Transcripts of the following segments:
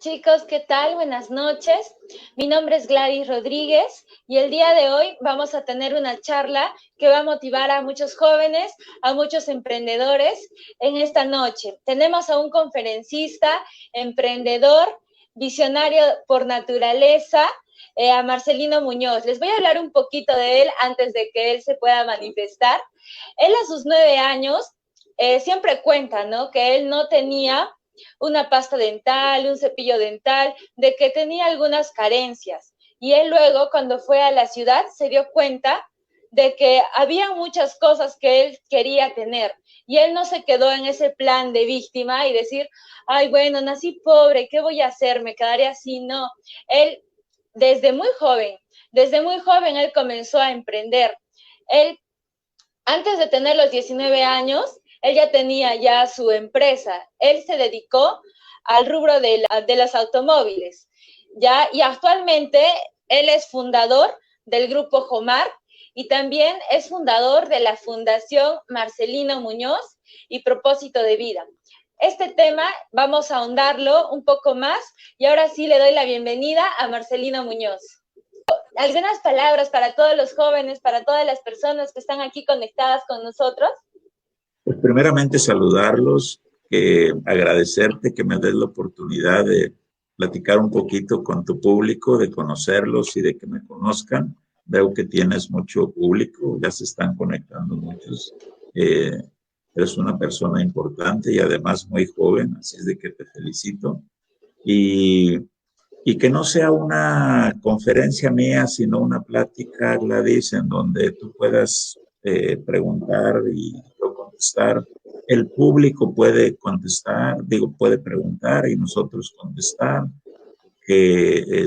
Chicos, ¿qué tal? Buenas noches. Mi nombre es Gladys Rodríguez y el día de hoy vamos a tener una charla que va a motivar a muchos jóvenes, a muchos emprendedores en esta noche. Tenemos a un conferencista, emprendedor, visionario por naturaleza, a Marcelino Muñoz. Les voy a hablar un poquito de él antes de que él se pueda manifestar. Él a sus 9 años siempre cuenta, ¿no? Que él no tenía una pasta dental, un cepillo dental, de que tenía algunas carencias. Y él luego, cuando fue a la ciudad, se dio cuenta de que había muchas cosas que él quería tener. Y él no se quedó en ese plan de víctima y decir, ay, bueno, nací pobre, ¿qué voy a hacer? Me quedaré así. No, él desde muy joven, él comenzó a emprender. Él, antes de tener los 19 años, él ya tenía ya su empresa. Él se dedicó al rubro de los automóviles, ¿ya? Y actualmente él es fundador del Grupo Jomar y también es fundador de la Fundación Marcelino Muñoz y Propósito de Vida. Este tema vamos a ahondarlo un poco más y ahora sí le doy la bienvenida a Marcelino Muñoz. ¿Algunas palabras para todos los jóvenes, para todas las personas que están aquí conectadas con nosotros? Pues primeramente saludarlos, agradecerte que me des la oportunidad de platicar un poquito con tu público, de conocerlos y de que me conozcan. Veo que tienes mucho público, ya se están conectando muchos. Eres una persona importante y además muy joven, así es de que te felicito. Y que no sea una conferencia mía, sino una plática, Gladys, en donde tú puedas preguntar y yo contestar. El público puede contestar, puede preguntar y nosotros contestar. Que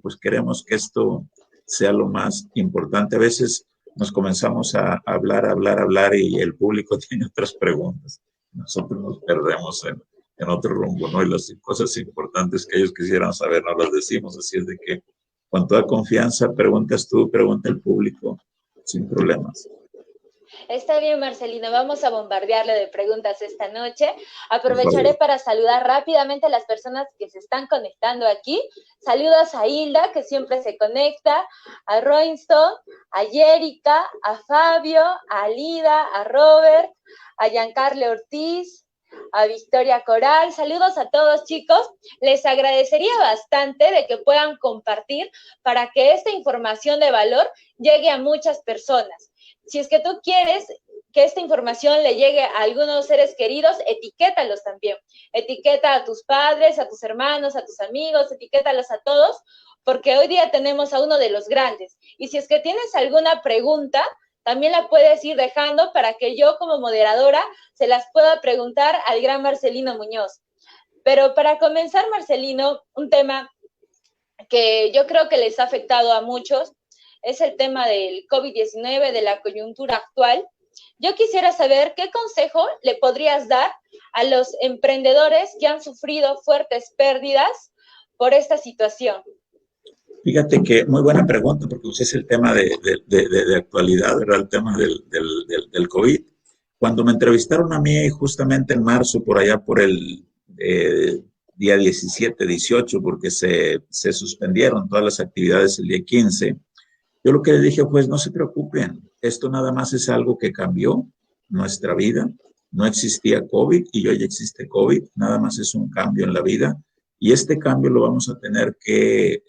pues queremos que esto sea lo más importante. A veces nos comenzamos a hablar y el público tiene otras preguntas. Nosotros nos perdemos en otro rumbo, ¿no? Y las cosas importantes que ellos quisieran saber no las decimos, así es de que con toda confianza preguntas tú, pregunta el público, sin problemas. Está bien, Marcelino, vamos a bombardearle de preguntas esta noche. Aprovecharé para saludar rápidamente a las personas que se están conectando aquí. Saludos a Hilda, que siempre se conecta, a Roinston, a Yérica, a Fabio, a Lida, a Robert, a Giancarlo Ortiz, a Victoria Coral. Saludos a todos, chicos. Les agradecería bastante de que puedan compartir para que esta información de valor llegue a muchas personas. Si es que tú quieres que esta información le llegue a algunos seres queridos, etiquétalos también. Etiqueta a tus padres, a tus hermanos, a tus amigos, etiquétalos a todos, porque hoy día tenemos a uno de los grandes. Y si es que tienes alguna pregunta, también la puedes ir dejando para que yo como moderadora se las pueda preguntar al gran Marcelino Muñoz. Pero para comenzar, Marcelino, un tema que yo creo que les ha afectado a muchos, es el tema del COVID-19, de la coyuntura actual. Yo quisiera saber qué consejo le podrías dar a los emprendedores que han sufrido fuertes pérdidas por esta situación. Fíjate que muy buena pregunta, porque usted es el tema de actualidad, ¿verdad? El tema del COVID. Cuando me entrevistaron a mí justamente en marzo, por allá por el día 17, 18, porque se suspendieron todas las actividades el día 15, yo lo que les dije, pues no se preocupen, esto nada más es algo que cambió nuestra vida. No existía COVID y hoy existe COVID, nada más es un cambio en la vida y este cambio lo vamos a tener que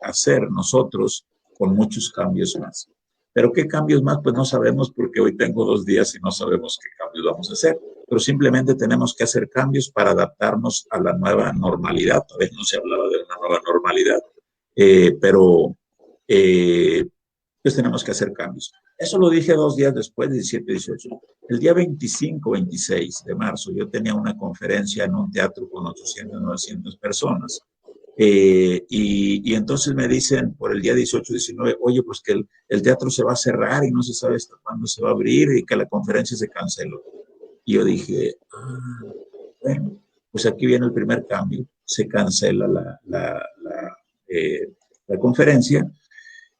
hacer nosotros con muchos cambios más. Pero ¿qué cambios más? Pues no sabemos porque hoy tengo 2 días y no sabemos qué cambios vamos a hacer, pero simplemente tenemos que hacer cambios para adaptarnos a la nueva normalidad. Todavía no se hablaba de una nueva normalidad, pero pues tenemos que hacer cambios. Eso lo dije 2 días después, 17, 18. El día 25, 26 de marzo, yo tenía una conferencia en un teatro con 800, 900 personas. Y entonces me dicen por el día 18, 19, oye, pues que el teatro se va a cerrar y no se sabe hasta cuándo se va a abrir y que la conferencia se canceló. Y yo dije, bueno, pues aquí viene el primer cambio. Se cancela la conferencia.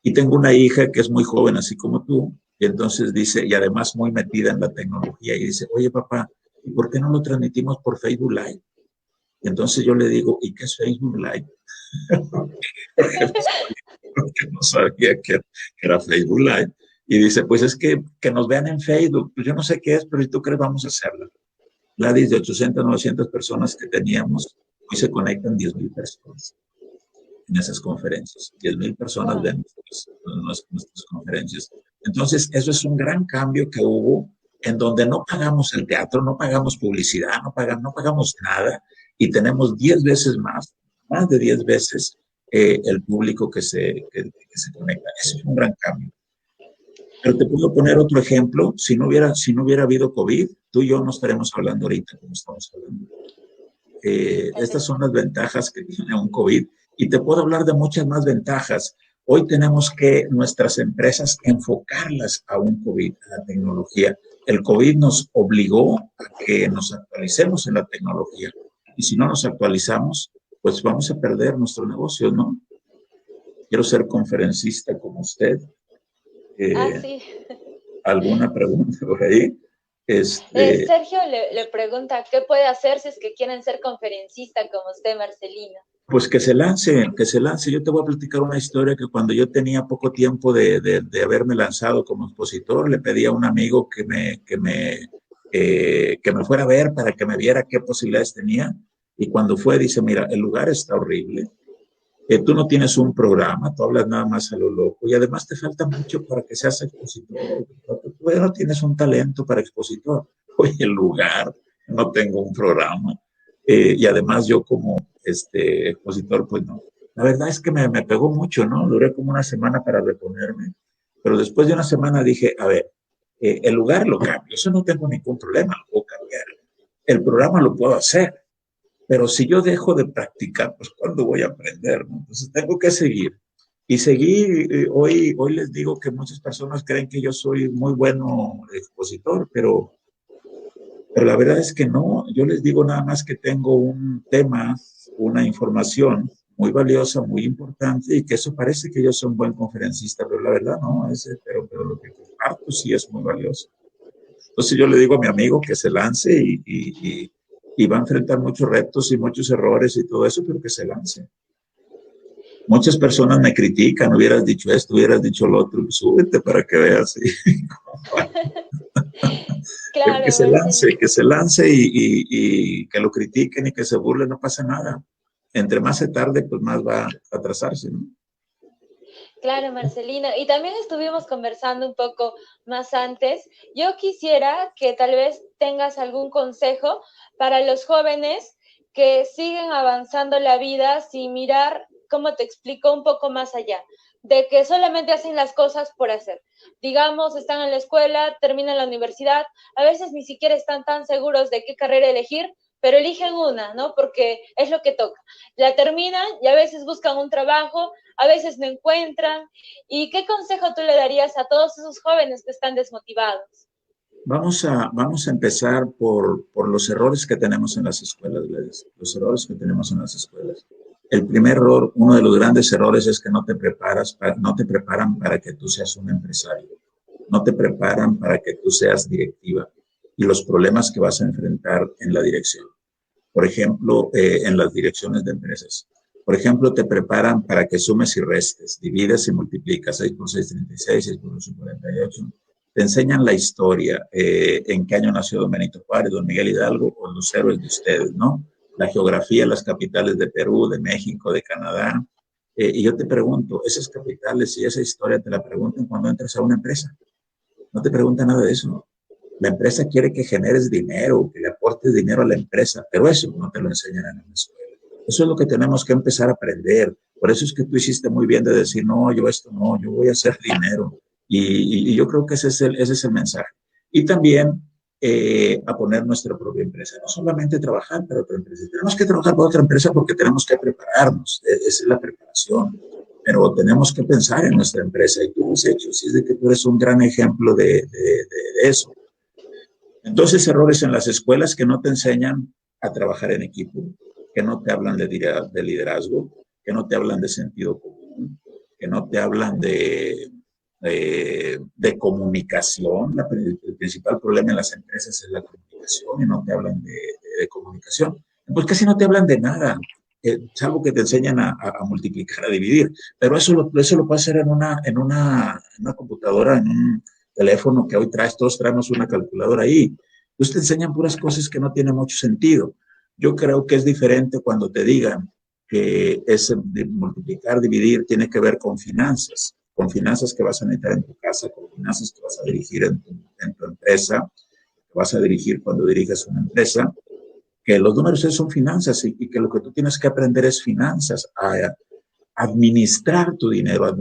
Y tengo una hija que es muy joven, así como tú, y entonces dice, y además muy metida en la tecnología, y dice, oye papá, ¿y por qué no lo transmitimos por Facebook Live? Entonces yo le digo, ¿y qué es Facebook Live? Porque no sabía que era Facebook Live. Y dice, pues es que nos vean en Facebook. Pues yo no sé qué es, pero si tú crees, vamos a hacerla. Gladys, de 800, 900 personas que teníamos, hoy se conectan 10,000 personas en esas conferencias. 10,000 personas Wow. ven nuestras conferencias. Entonces, eso es un gran cambio que hubo en donde no pagamos el teatro, no pagamos publicidad, no pagamos nada y tenemos 10 veces más de 10 veces el público que se conecta. Eso es un gran cambio. Pero te puedo poner otro ejemplo. Si no hubiera habido COVID, tú y yo no estaremos hablando ahorita como estamos hablando. Estas son las ventajas que tiene un COVID y te puedo hablar de muchas más ventajas. Hoy tenemos que nuestras empresas enfocarlas a un COVID, a la tecnología. El COVID nos obligó a que nos actualicemos en la tecnología y si no nos actualizamos, pues vamos a perder nuestro negocio, ¿no? Quiero ser conferencista como usted. Ah, Eh, sí. ¿Alguna pregunta por ahí? Sergio le pregunta, ¿qué puede hacer si es que quieren ser conferencista como usted, Marcelino? Pues que se lance, que se lance. Yo te voy a platicar una historia que cuando yo tenía poco tiempo de haberme lanzado como expositor, le pedí a un amigo que me fuera a ver para que me viera qué posibilidades tenía. Y cuando fue, dice, mira, el lugar está horrible. Tú no tienes un programa, tú hablas nada más a lo loco y además te falta mucho para que seas expositor. Tú no tienes un talento para expositor. Oye, el lugar, no tengo un programa. Y además yo como expositor, pues no. La verdad es que me pegó mucho, ¿no? Duré como una semana para reponerme, pero después de una semana dije, a ver, el lugar lo cambio, eso no tengo ningún problema, lo puedo cambiar. El programa lo puedo hacer, pero si yo dejo de practicar, pues ¿cuándo voy a aprender? ¿No? Entonces tengo que seguir. Y seguí, hoy les digo que muchas personas creen que yo soy muy bueno expositor, pero la verdad es que no. Yo les digo nada más que tengo un tema, una información muy valiosa, muy importante, y que eso parece que yo soy un buen conferencista, pero la verdad no, pero lo que comparto sí es muy valioso. Entonces yo le digo a mi amigo que se lance y va a enfrentar muchos retos y muchos errores y todo eso, pero que se lance. Muchas personas me critican, hubieras dicho esto, hubieras dicho lo otro, súbete para que veas. Pero Claro, Marcelino. que se lance y que lo critiquen y que se burlen, no pasa nada. Entre más se tarde, pues más va a atrasarse, ¿no? Claro, Marcelino. Y también estuvimos conversando un poco más antes. Yo quisiera que tal vez tengas algún consejo para los jóvenes que siguen avanzando la vida sin mirar, como te explico, un poco más allá, de que solamente hacen las cosas por hacer. Digamos, están en la escuela, terminan la universidad, a veces ni siquiera están tan seguros de qué carrera elegir, pero eligen una, ¿no? Porque es lo que toca. La terminan y a veces buscan un trabajo, a veces no encuentran. ¿Y qué consejo tú le darías a todos esos jóvenes que están desmotivados? Vamos a empezar por los errores que tenemos en las escuelas, Gladys, los errores que tenemos en las escuelas. El primer error, uno de los grandes errores es que no te preparan para que tú seas un empresario, no te preparan para que tú seas directiva y los problemas que vas a enfrentar en la dirección. Por ejemplo, en las direcciones de empresas. Por ejemplo, te preparan para que sumes y restes, divides y multiplicas, 6 por 6, 36, 6 por 8, 48. Te enseñan la historia, en qué año nació Don Benito Juárez, Don Miguel Hidalgo o los héroes de ustedes, ¿no? La geografía, las capitales de Perú, de México, de Canadá. Y yo te pregunto, esas capitales y esa historia te la preguntan cuando entras a una empresa. No te preguntan nada de eso. La empresa quiere que generes dinero, que le aportes dinero a la empresa, pero eso no te lo enseñan en la escuela. Eso es lo que tenemos que empezar a aprender. Por eso es que tú hiciste muy bien de decir, no, yo esto no, yo voy a hacer dinero. Y yo creo que ese es el mensaje. Y también a poner nuestra propia empresa. No solamente trabajar para otra empresa. Tenemos que trabajar para otra empresa porque tenemos que prepararnos. Esa es la preparación. Pero tenemos que pensar en nuestra empresa. Y tú lo has hecho. Así es de que tú eres un gran ejemplo de eso. Entonces, errores en las escuelas que no te enseñan a trabajar en equipo, que no te hablan de liderazgo, que no te hablan de sentido común, que no te hablan de comunicación. El principal problema en las empresas es la comunicación y no te hablan de comunicación. pues casi no te hablan de nada, salvo que te enseñan a multiplicar, a dividir. Pero eso lo puedes hacer en una computadora, en un teléfono que hoy traes, todos traemos una calculadora ahí. Entonces te enseñan puras cosas que no tienen mucho sentido. Yo creo que es diferente cuando te digan que ese de multiplicar, dividir, tiene que ver con finanzas que vas a necesitar en tu casa, con finanzas que vas a dirigir en tu empresa, que vas a dirigir cuando diriges una empresa, que los números son finanzas y que lo que tú tienes que aprender es finanzas, a administrar tu dinero,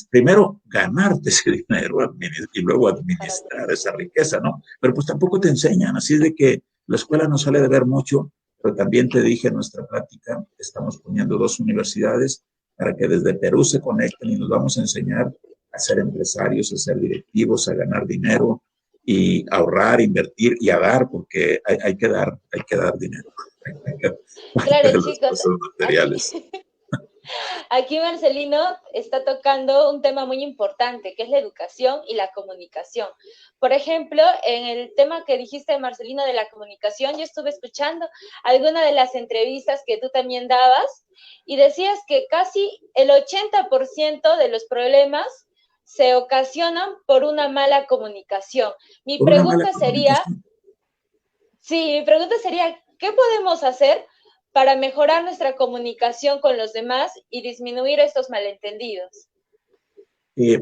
primero ganarte ese dinero y luego administrar esa riqueza, ¿no? Pero pues tampoco te enseñan, así es de que la escuela no sale de ver mucho, pero también te dije en nuestra plática, estamos poniendo 2 universidades para que desde Perú se conecten y nos vamos a enseñar a ser empresarios, a ser directivos, a ganar dinero y ahorrar, invertir y a dar, porque hay que dar dinero. Hay que Claro, dar las chicos, cosas aquí, materiales. aquí Marcelino está tocando un tema muy importante, que es la educación y la comunicación. Por ejemplo, en el tema que dijiste, Marcelino, de la comunicación, yo estuve escuchando alguna de las entrevistas que tú también dabas y decías que casi el 80% de los problemas se ocasionan por una mala comunicación. Mi Por una mala pregunta sería, comunicación. sí, mi pregunta sería, ¿qué podemos hacer para mejorar nuestra comunicación con los demás y disminuir estos malentendidos?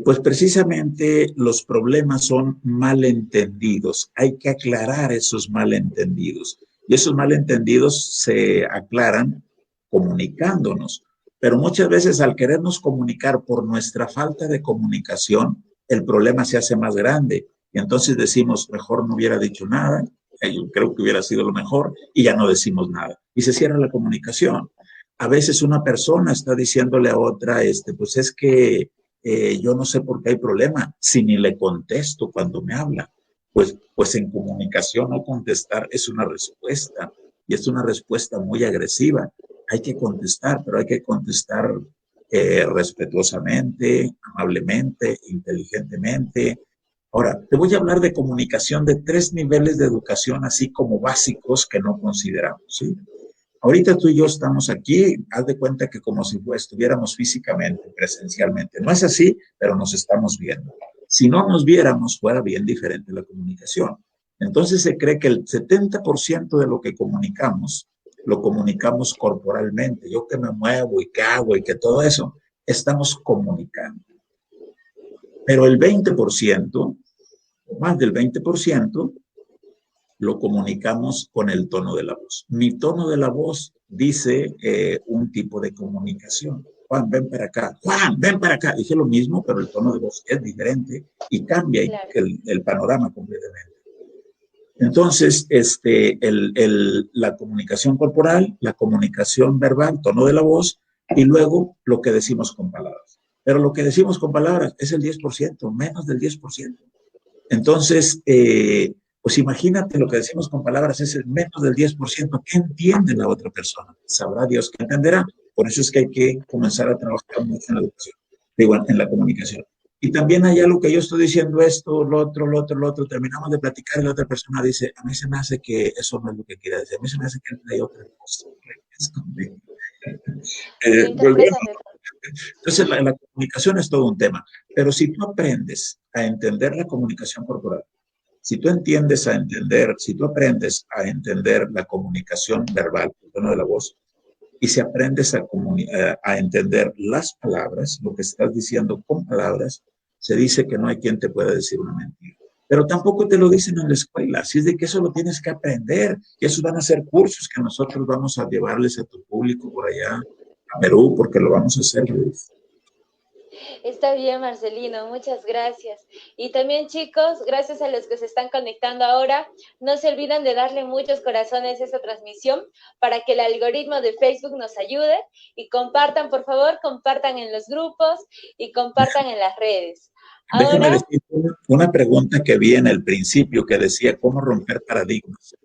Pues precisamente los problemas son malentendidos. Hay que aclarar esos malentendidos. Y esos malentendidos se aclaran comunicándonos. Pero muchas veces al querernos comunicar por nuestra falta de comunicación, el problema se hace más grande. Y entonces decimos, mejor no hubiera dicho nada, yo creo que hubiera sido lo mejor, y ya no decimos nada. Y se cierra la comunicación. A veces una persona está diciéndole a otra, pues es que yo no sé por qué hay problema, si ni le contesto cuando me habla. Pues en comunicación no contestar es una respuesta y es una respuesta muy agresiva. Hay que contestar, pero hay que contestar respetuosamente, amablemente, inteligentemente. Ahora, te voy a hablar de comunicación de 3 niveles de educación, así como básicos que no consideramos, ¿sí? Ahorita tú y yo estamos aquí, haz de cuenta que como si estuviéramos físicamente, presencialmente. No es así, pero nos estamos viendo. Si no nos viéramos, fuera bien diferente la comunicación. Entonces se cree que el 70% de lo que comunicamos, lo comunicamos corporalmente. Yo que me muevo y que hago y que todo eso, estamos comunicando. Pero el 20%, más del 20%, lo comunicamos con el tono de la voz. Mi tono de la voz dice un tipo de comunicación. Juan, ven para acá. Juan, ven para acá. Dije lo mismo, pero el tono de voz es diferente y cambia Claro. el panorama completamente. Entonces, la comunicación corporal, la comunicación verbal, tono de la voz, y luego lo que decimos con palabras. Pero lo que decimos con palabras es el 10%, menos del 10%. Entonces, pues imagínate lo que decimos con palabras es el menos del 10%. ¿Qué entiende la otra persona? Sabrá Dios qué entenderá. Por eso es que hay que comenzar a trabajar mucho en la educación, digo, en la comunicación. Y también hay algo que yo estoy diciendo esto, lo otro, terminamos de platicar y la otra persona dice, a mí se me hace que eso no es lo que quiere decir, a mí se me hace que hay otra cosa. Lo Volvemos. interpretan de Entonces, la comunicación es todo un tema, pero si tú aprendes a entender la comunicación corporal, si tú entiendes a entender, si tú aprendes a entender la comunicación verbal, el tono de la voz, y si aprendes a entender las palabras, lo que estás diciendo con palabras, se dice que no hay quien te pueda decir una mentira. Pero tampoco te lo dicen en la escuela, así es de que eso lo tienes que aprender, y esos van a ser cursos que nosotros vamos a llevarles a tu público por allá, a Perú, porque lo vamos a hacer, Luis. Está bien, Marcelino, muchas gracias. Y también, chicos, gracias a los que se están conectando ahora, no se olviden de darle muchos corazones a esta transmisión para que el algoritmo de Facebook nos ayude y compartan, por favor, compartan en los grupos y compartan en las redes. Déjame Ahora, decir una pregunta que vi en el principio que decía, ¿cómo romper paradigmas?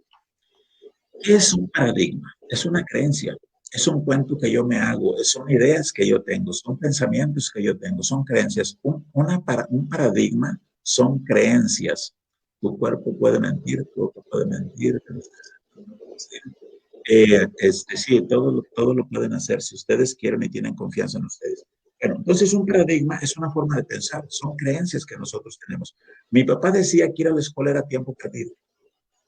¿Qué es un paradigma? Es una creencia, es un cuento que yo me hago, son ideas que yo tengo, son pensamientos que yo tengo, son creencias. Un paradigma son creencias. Tu cuerpo puede mentir, tu otro puede mentir. Sí, todo lo pueden hacer si ustedes quieren y tienen confianza en ustedes. Bueno, entonces un paradigma es una forma de pensar, son creencias que nosotros tenemos. Mi papá decía que ir a la escuela era tiempo perdido.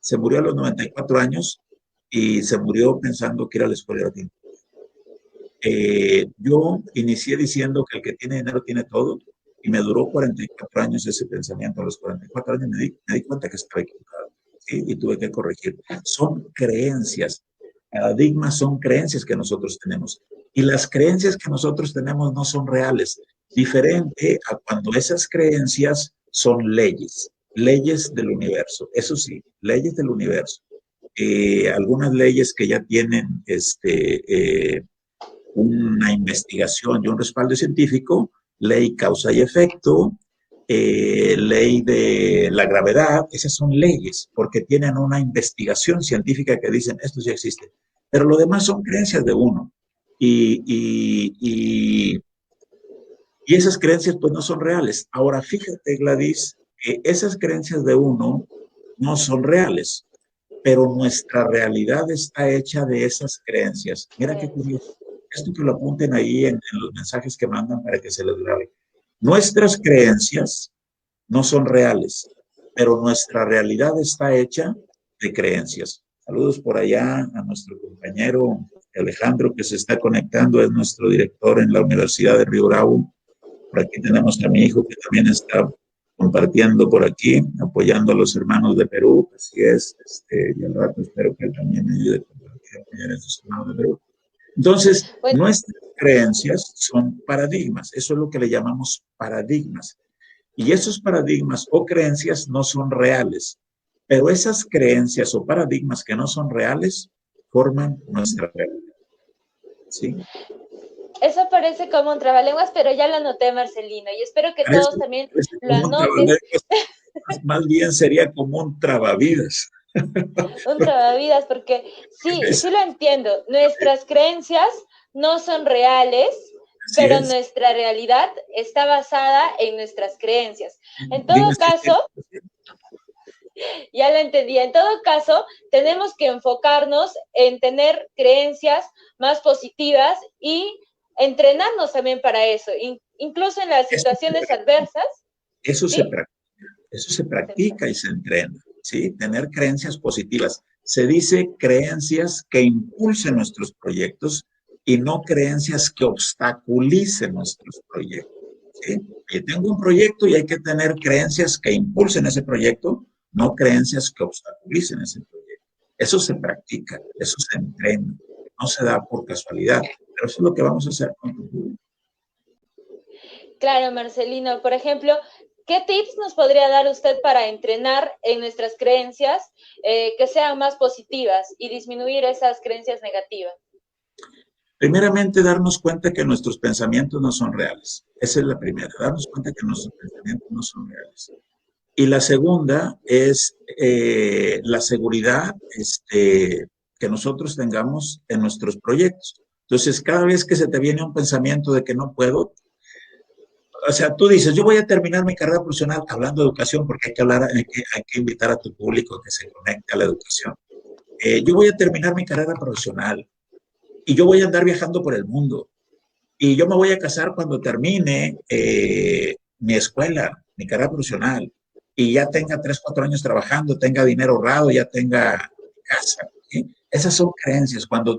Se murió a los 94 años y se murió pensando que ir a la escuela era tiempo. Yo inicié diciendo que el que tiene dinero tiene todo y me duró 44 años ese pensamiento. A los 44 años me di cuenta que estaba equivocado, ¿sí? Y tuve que corregir. Son creencias. Paradigmas son creencias que nosotros tenemos. Y las creencias que nosotros tenemos no son reales. Diferente a cuando esas creencias son leyes, leyes del universo. Eso sí, leyes del universo. Algunas leyes que ya tienen una investigación y un respaldo científico, ley causa y efecto, ley de la gravedad, esas son leyes porque tienen una investigación científica que dicen esto sí existe. Pero lo demás son creencias de uno. Y, y, y, y esas creencias pues no son reales. Ahora fíjate, Gladys, que esas creencias de uno no son reales, pero nuestra realidad está hecha de esas creencias. Mira qué curioso. Esto que lo apunten ahí en los mensajes que mandan para que se les grabe. Nuestras creencias no son reales, pero nuestra realidad está hecha de creencias. Saludos por allá a nuestro compañero Alejandro que se está conectando, es nuestro director en la Universidad de Río Bravo. Por aquí tenemos a mi hijo que también está compartiendo por aquí, apoyando a los hermanos de Perú. Así es, y al rato espero que él también me ayude a compartir, apoyar a estos hermanos de Perú. Entonces, Bueno, nuestras creencias son paradigmas. Eso es lo que le llamamos paradigmas. Y esos paradigmas o creencias no son reales. Pero esas creencias o paradigmas que no son reales forman nuestra realidad. ¿Sí? eso parece como un trabalenguas, pero ya lo anoté, Marcelino, y espero que Parece, todos también parece lo como un anoten. más bien sería como un trabavidas. Un trabavidas, porque sí, sí lo entiendo. Nuestras creencias no son reales, Así pero es. nuestra realidad está basada en nuestras creencias. En Dime todo si es caso, ya lo entendí, en todo caso, tenemos que enfocarnos en tener creencias más positivas y entrenarnos también para eso, incluso en las situaciones adversas, eso se ¿sí? practica. Eso se practica y se entrena, ¿sí? Tener creencias positivas. Se dice creencias que impulsen nuestros proyectos y no creencias que obstaculicen nuestros proyectos, ¿sí? Yo tengo un proyecto y hay que tener creencias que impulsen ese proyecto, no creencias que obstaculicen ese proyecto. Eso se practica, eso se entrena, no se da por casualidad, pero eso es lo que vamos a hacer con tu público. Claro, Marcelino. Por ejemplo, ¿qué tips nos podría dar usted para entrenar en nuestras creencias que sean más positivas y disminuir esas creencias negativas? Primeramente, darnos cuenta que nuestros pensamientos no son reales. Esa es la primera, darnos cuenta que nuestros pensamientos no son reales. Y la segunda es la seguridad que nosotros tengamos en nuestros proyectos. Entonces, cada vez que se te viene un pensamiento de que no puedo, o sea, tú dices, yo voy a terminar mi carrera profesional hablando de educación porque hay que hablar, hay que invitar a tu público a que se conecte a la educación. Yo voy a terminar mi carrera profesional y yo voy a andar viajando por el mundo y yo me voy a casar cuando termine mi escuela, mi carrera profesional y ya tenga 3, 4 años trabajando, tenga dinero ahorrado, ya tenga casa. ¿Sí? Esas son creencias. Cuando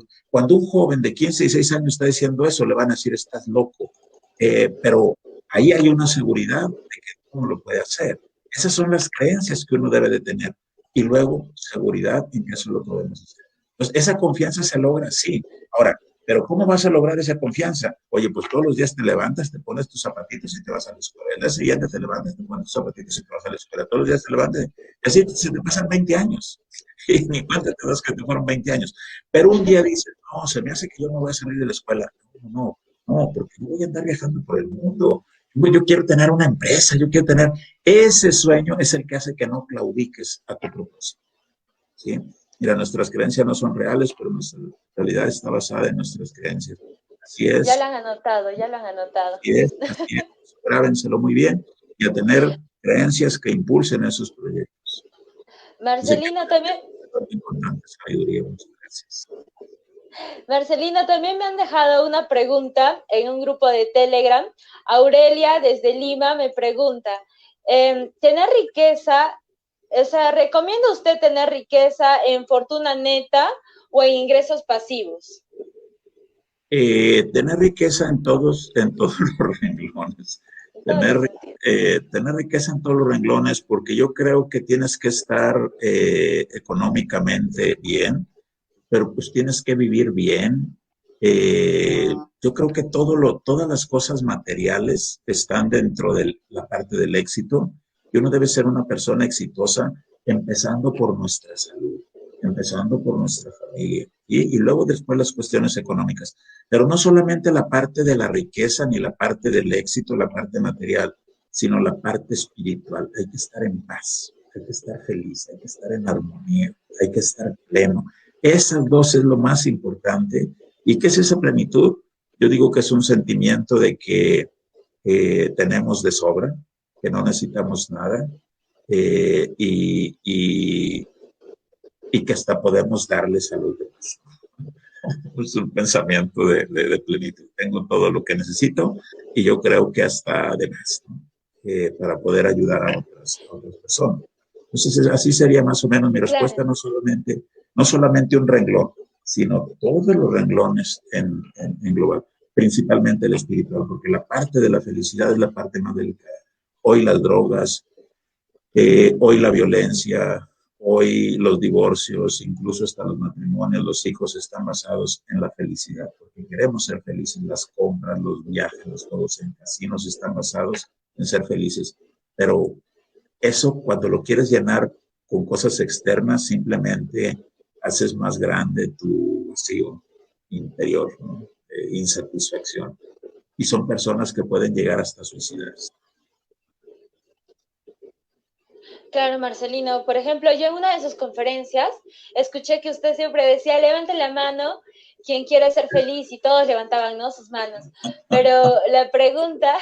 un joven de 15, 16 años está diciendo eso, le van a decir, estás loco. Pero ahí hay una seguridad de que uno lo puede hacer. Esas son las creencias que uno debe de tener. Y luego, seguridad en que eso lo podemos hacer. Entonces, esa confianza se logra, sí. Ahora, pero ¿cómo vas a lograr esa confianza? Oye, pues todos los días te levantas, te pones tus zapatitos y te vas a la escuela. El día siguiente te levantas, te pones tus zapatitos y te vas a la escuela. Todos los días te levantas. Y así se te pasan 20 años. Y ni cuenta te das que te fueron 20 años. Pero un día dices, no, se me hace que yo no voy a salir de la escuela. No, porque yo voy a andar viajando por el mundo. Yo quiero tener una empresa, yo quiero tener... Ese sueño es el que hace que no claudiques a tu propósito. ¿Sí? Mira, nuestras creencias no son reales, pero nuestra realidad está basada en nuestras creencias. Así Ya lo es, han anotado, ya lo han anotado. así es, así es. Grábenselo muy bien y a tener creencias que impulsen esos proyectos. Así que Marcelino, también, es importante, sabiduría. Gracias. Marcelino, también me han dejado una pregunta en un grupo de Telegram. Aurelia desde Lima me pregunta, ¿tener riqueza, o sea, recomienda usted tener riqueza en fortuna neta o en ingresos pasivos? Tener riqueza en todos los renglones. Tener, tener riqueza en todos los renglones, porque yo creo que tienes que estar económicamente bien, pero pues tienes que vivir bien. Yo creo que todas las cosas materiales están dentro de la parte del éxito y uno debe ser una persona exitosa empezando por nuestra salud, empezando por nuestra familia y luego después las cuestiones económicas. Pero no solamente la parte de la riqueza ni la parte del éxito, la parte material, sino la parte espiritual. Hay que estar en paz, hay que estar feliz, hay que estar en armonía, hay que estar pleno. Esas dos es lo más importante. ¿Y qué es esa plenitud? Yo digo que es un sentimiento de que tenemos de sobra, que no necesitamos nada y que hasta podemos darles a los demás. Es un pensamiento de plenitud. Tengo todo lo que necesito y yo creo que hasta de más, ¿no? Para poder ayudar a otras personas. Entonces, así sería más o menos mi respuesta, Claro. no solamente un renglón, sino todos los renglones en global, principalmente el espiritual, porque la parte de la felicidad es la parte más delicada. Hoy las drogas, hoy la violencia, hoy los divorcios, incluso hasta los matrimonios, los hijos están basados en la felicidad, porque queremos ser felices. Las compras, los viajes, los juegos en casinos están basados en ser felices. Pero eso, cuando lo quieres llenar con cosas externas, simplemente haces más grande tu vacío interior, ¿no? Insatisfacción. Y son personas que pueden llegar hasta suicidarse. Claro, Marcelino. Por ejemplo, yo en una de sus conferencias escuché que usted siempre decía, levante la mano quien quiere ser feliz y todos levantaban, ¿no?, sus manos. Pero la pregunta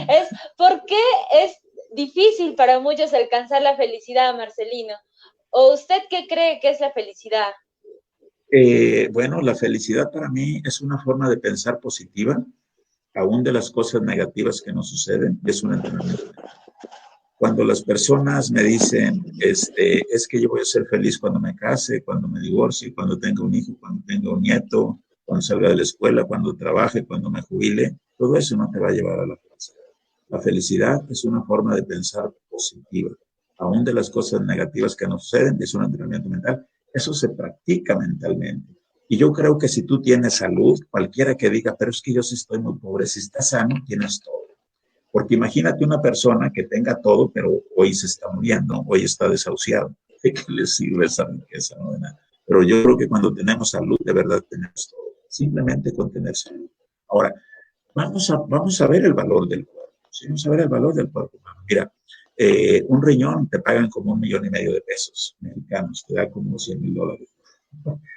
es, ¿por qué es difícil para muchos alcanzar la felicidad, Marcelino? ¿O usted qué cree que es la felicidad? Bueno, la felicidad para mí es una forma de pensar positiva, aún de las cosas negativas que nos suceden, es un entrenamiento. Cuando las personas me dicen, es que yo voy a ser feliz cuando me case, cuando me divorcie, cuando tenga un hijo, cuando tenga un nieto, cuando salga de la escuela, cuando trabaje, cuando me jubile, todo eso no te va a llevar a la felicidad. La felicidad es una forma de pensar positiva, aún de las cosas negativas que nos suceden, es un entrenamiento mental. Eso se practica mentalmente. Y yo creo que si tú tienes salud, cualquiera que diga, pero es que yo sí estoy muy pobre, si estás sano, tienes todo. Porque imagínate una persona que tenga todo, pero hoy se está muriendo, hoy está desahuciado. ¿De qué le sirve esa riqueza? No de nada. Pero yo creo que cuando tenemos salud, de verdad tenemos todo. Simplemente con tener salud. Ahora, vamos a ver el valor del cuerpo. ¿Sí? Vamos a ver el valor del cuerpo. Mira, un riñón te pagan como 1,5 millones de pesos mexicanos, te da como $100,000.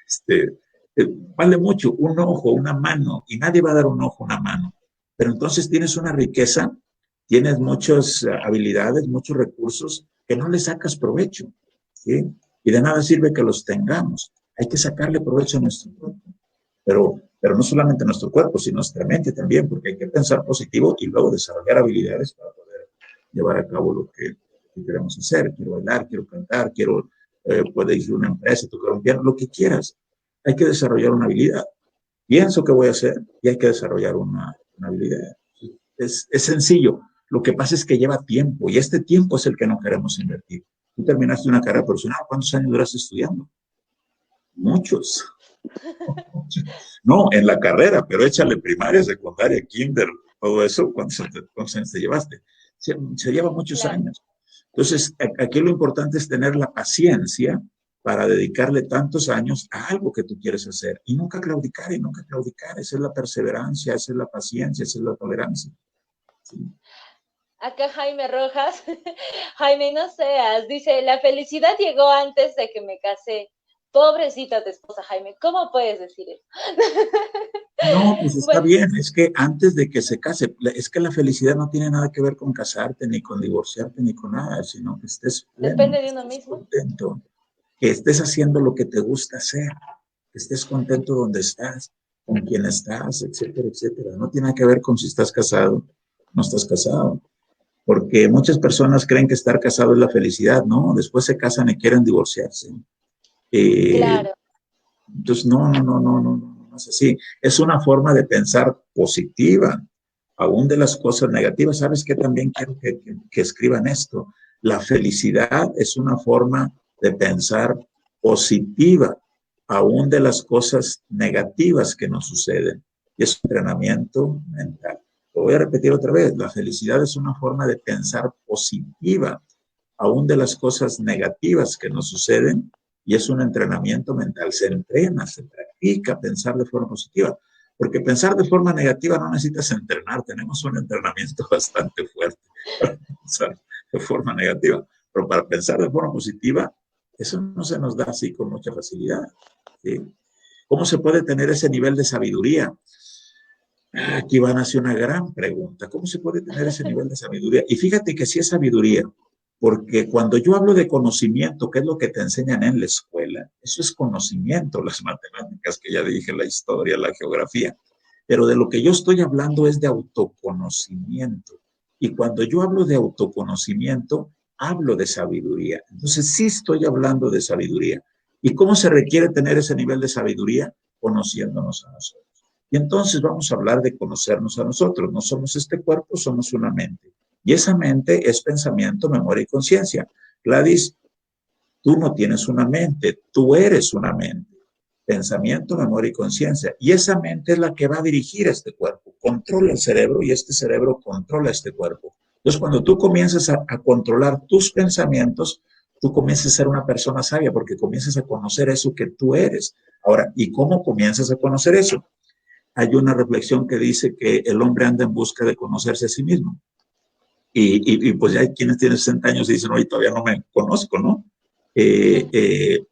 Este, vale mucho, un ojo, una mano, y nadie va a dar un ojo, una mano. Pero entonces tienes una riqueza, tienes muchas habilidades, muchos recursos que no le sacas provecho, ¿sí? Y de nada sirve que los tengamos. Hay que sacarle provecho a nuestro cuerpo. Pero no solamente a nuestro cuerpo, sino a nuestra mente también, porque hay que pensar positivo y luego desarrollar habilidades para poder llevar a cabo lo que queremos hacer. Quiero bailar, quiero cantar, quiero poder ir a una empresa, tocar un piano, lo que quieras. Hay que desarrollar una habilidad. Pienso que voy a hacer y hay que desarrollar una habilidad. Es sencillo. Lo que pasa es que lleva tiempo y este tiempo es el que no queremos invertir. Tú terminaste una carrera profesional, ¿cuántos años duraste estudiando? Muchos. No, en la carrera, pero échale primaria, secundaria, kinder, todo eso, ¿cuántos años te llevaste? Se lleva muchos Claro. años. Entonces, aquí lo importante es tener la paciencia para dedicarle tantos años a algo que tú quieres hacer y nunca claudicar y nunca claudicar. Esa es la perseverancia, esa es la paciencia, esa es la tolerancia. Sí. Acá Jaime Rojas, Jaime, no seas, dice, la felicidad llegó antes de que me casé. Pobrecita tu esposa, Jaime, ¿cómo puedes decir eso? No, pues está Bueno, bien, es que antes de que se case, es que la felicidad no tiene nada que ver con casarte, ni con divorciarte, ni con nada, sino que estés pleno, depende que de uno estés mismo. contento. que estés haciendo lo que te gusta hacer, que estés contento donde estás, con quien estás, etcétera, etcétera. No tiene que ver con si estás casado, no estás casado. Porque muchas personas creen que estar casado es la felicidad, ¿no? Después se casan y quieren divorciarse. Eh, Claro. entonces, no es así. Es una forma de pensar positiva, aún de las cosas negativas. ¿Sabes qué? También quiero que escriban esto. La felicidad es una forma de pensar positiva, aún de las cosas negativas que nos suceden. Y es un entrenamiento mental. Lo voy a repetir otra vez. La felicidad es una forma de pensar positiva, aún de las cosas negativas que nos suceden, y es un entrenamiento mental. Se entrena, se practica pensar de forma positiva. Porque pensar de forma negativa no necesitas entrenar, tenemos un entrenamiento bastante fuerte para pensar de forma negativa. Pero para pensar de forma positiva, eso no se nos da así con mucha facilidad. ¿Sí? ¿Cómo se puede tener ese nivel de sabiduría? Aquí van a hacer una gran pregunta. ¿Cómo se puede tener ese nivel de sabiduría? Y fíjate que sí es sabiduría, porque cuando yo hablo de conocimiento, ¿qué es lo que te enseñan en la escuela? Eso es conocimiento, las matemáticas que ya dije, la historia, la geografía. Pero de lo que yo estoy hablando es de autoconocimiento. Y cuando yo hablo de autoconocimiento, hablo de sabiduría. Entonces sí estoy hablando de sabiduría. ¿Y cómo se requiere tener ese nivel de sabiduría? Conociéndonos a nosotros. Y entonces vamos a hablar de conocernos a nosotros. No somos este cuerpo, somos una mente. Y esa mente es pensamiento, memoria y conciencia. Gladys, tú no tienes una mente, tú eres una mente. Pensamiento, memoria y conciencia. Y esa mente es la que va a dirigir a este cuerpo. Controla el cerebro y este cerebro controla este cuerpo. Entonces, cuando tú comienzas a controlar tus pensamientos, tú comienzas a ser una persona sabia porque comienzas a conocer eso que tú eres. Ahora, ¿y cómo comienzas a conocer eso? Hay una reflexión que dice que el hombre anda en busca de conocerse a sí mismo. Y pues ya hay quienes tienen 60 años y dicen, oye, todavía no me conozco, ¿no? Eh, eh,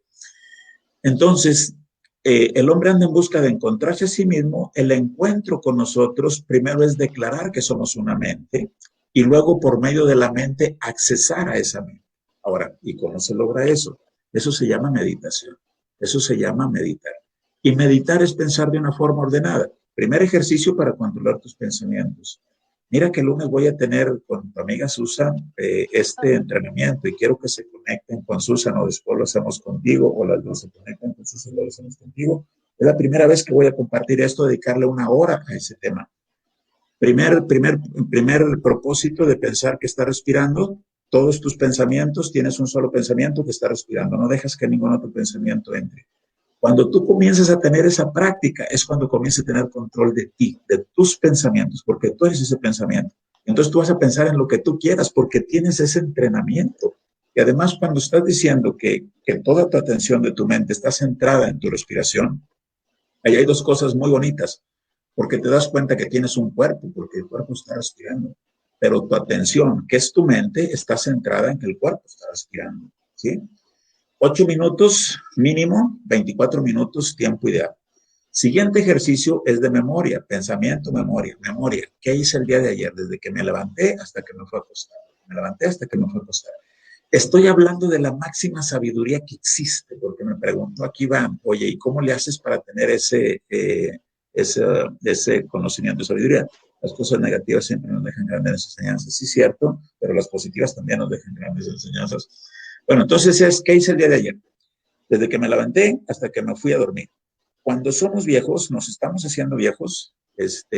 entonces, el hombre anda en busca de encontrarse a sí mismo. El encuentro con nosotros primero es declarar que somos una mente y luego por medio de la mente accesar a esa mente. Ahora, ¿y cómo se logra eso? Eso se llama meditación. Eso se llama meditar. Y meditar es pensar de una forma ordenada. Primer ejercicio para controlar tus pensamientos. Mira que el lunes voy a tener con tu amiga Susan este entrenamiento y quiero que se conecten con Susan o después lo hacemos contigo o las dos se conectan con Susan y lo hacemos contigo. Es la primera vez que voy a compartir esto, dedicarle una hora a ese tema. Primer propósito de pensar que está respirando. Todos tus pensamientos, tienes un solo pensamiento que está respirando. No dejas que ningún otro pensamiento entre. Cuando tú comienzas a tener esa práctica, es cuando comienzas a tener control de ti, de tus pensamientos, porque tú eres ese pensamiento. Entonces tú vas a pensar en lo que tú quieras porque tienes ese entrenamiento. Y además, cuando estás diciendo que toda tu atención de tu mente está centrada en tu respiración, ahí hay dos cosas muy bonitas, porque te das cuenta que tienes un cuerpo, porque el cuerpo está respirando, pero tu atención, que es tu mente, está centrada en que el cuerpo está respirando, ¿sí? 8 minutos mínimo, 24 minutos, tiempo ideal. Siguiente ejercicio es de memoria, pensamiento, memoria, memoria. ¿Qué hice el día de ayer? Desde que me levanté hasta que me fue a acostar. Me levanté hasta que me fue a acostar. Estoy hablando de la máxima sabiduría que existe, porque me preguntó aquí Van, oye, ¿y cómo le haces para tener ese conocimiento de sabiduría? Las cosas negativas siempre nos dejan grandes enseñanzas, sí, cierto, pero las positivas también nos dejan grandes enseñanzas. Bueno, entonces, ¿qué hice el día de ayer? Desde que me levanté hasta que me fui a dormir. Cuando somos viejos, nos estamos haciendo viejos, se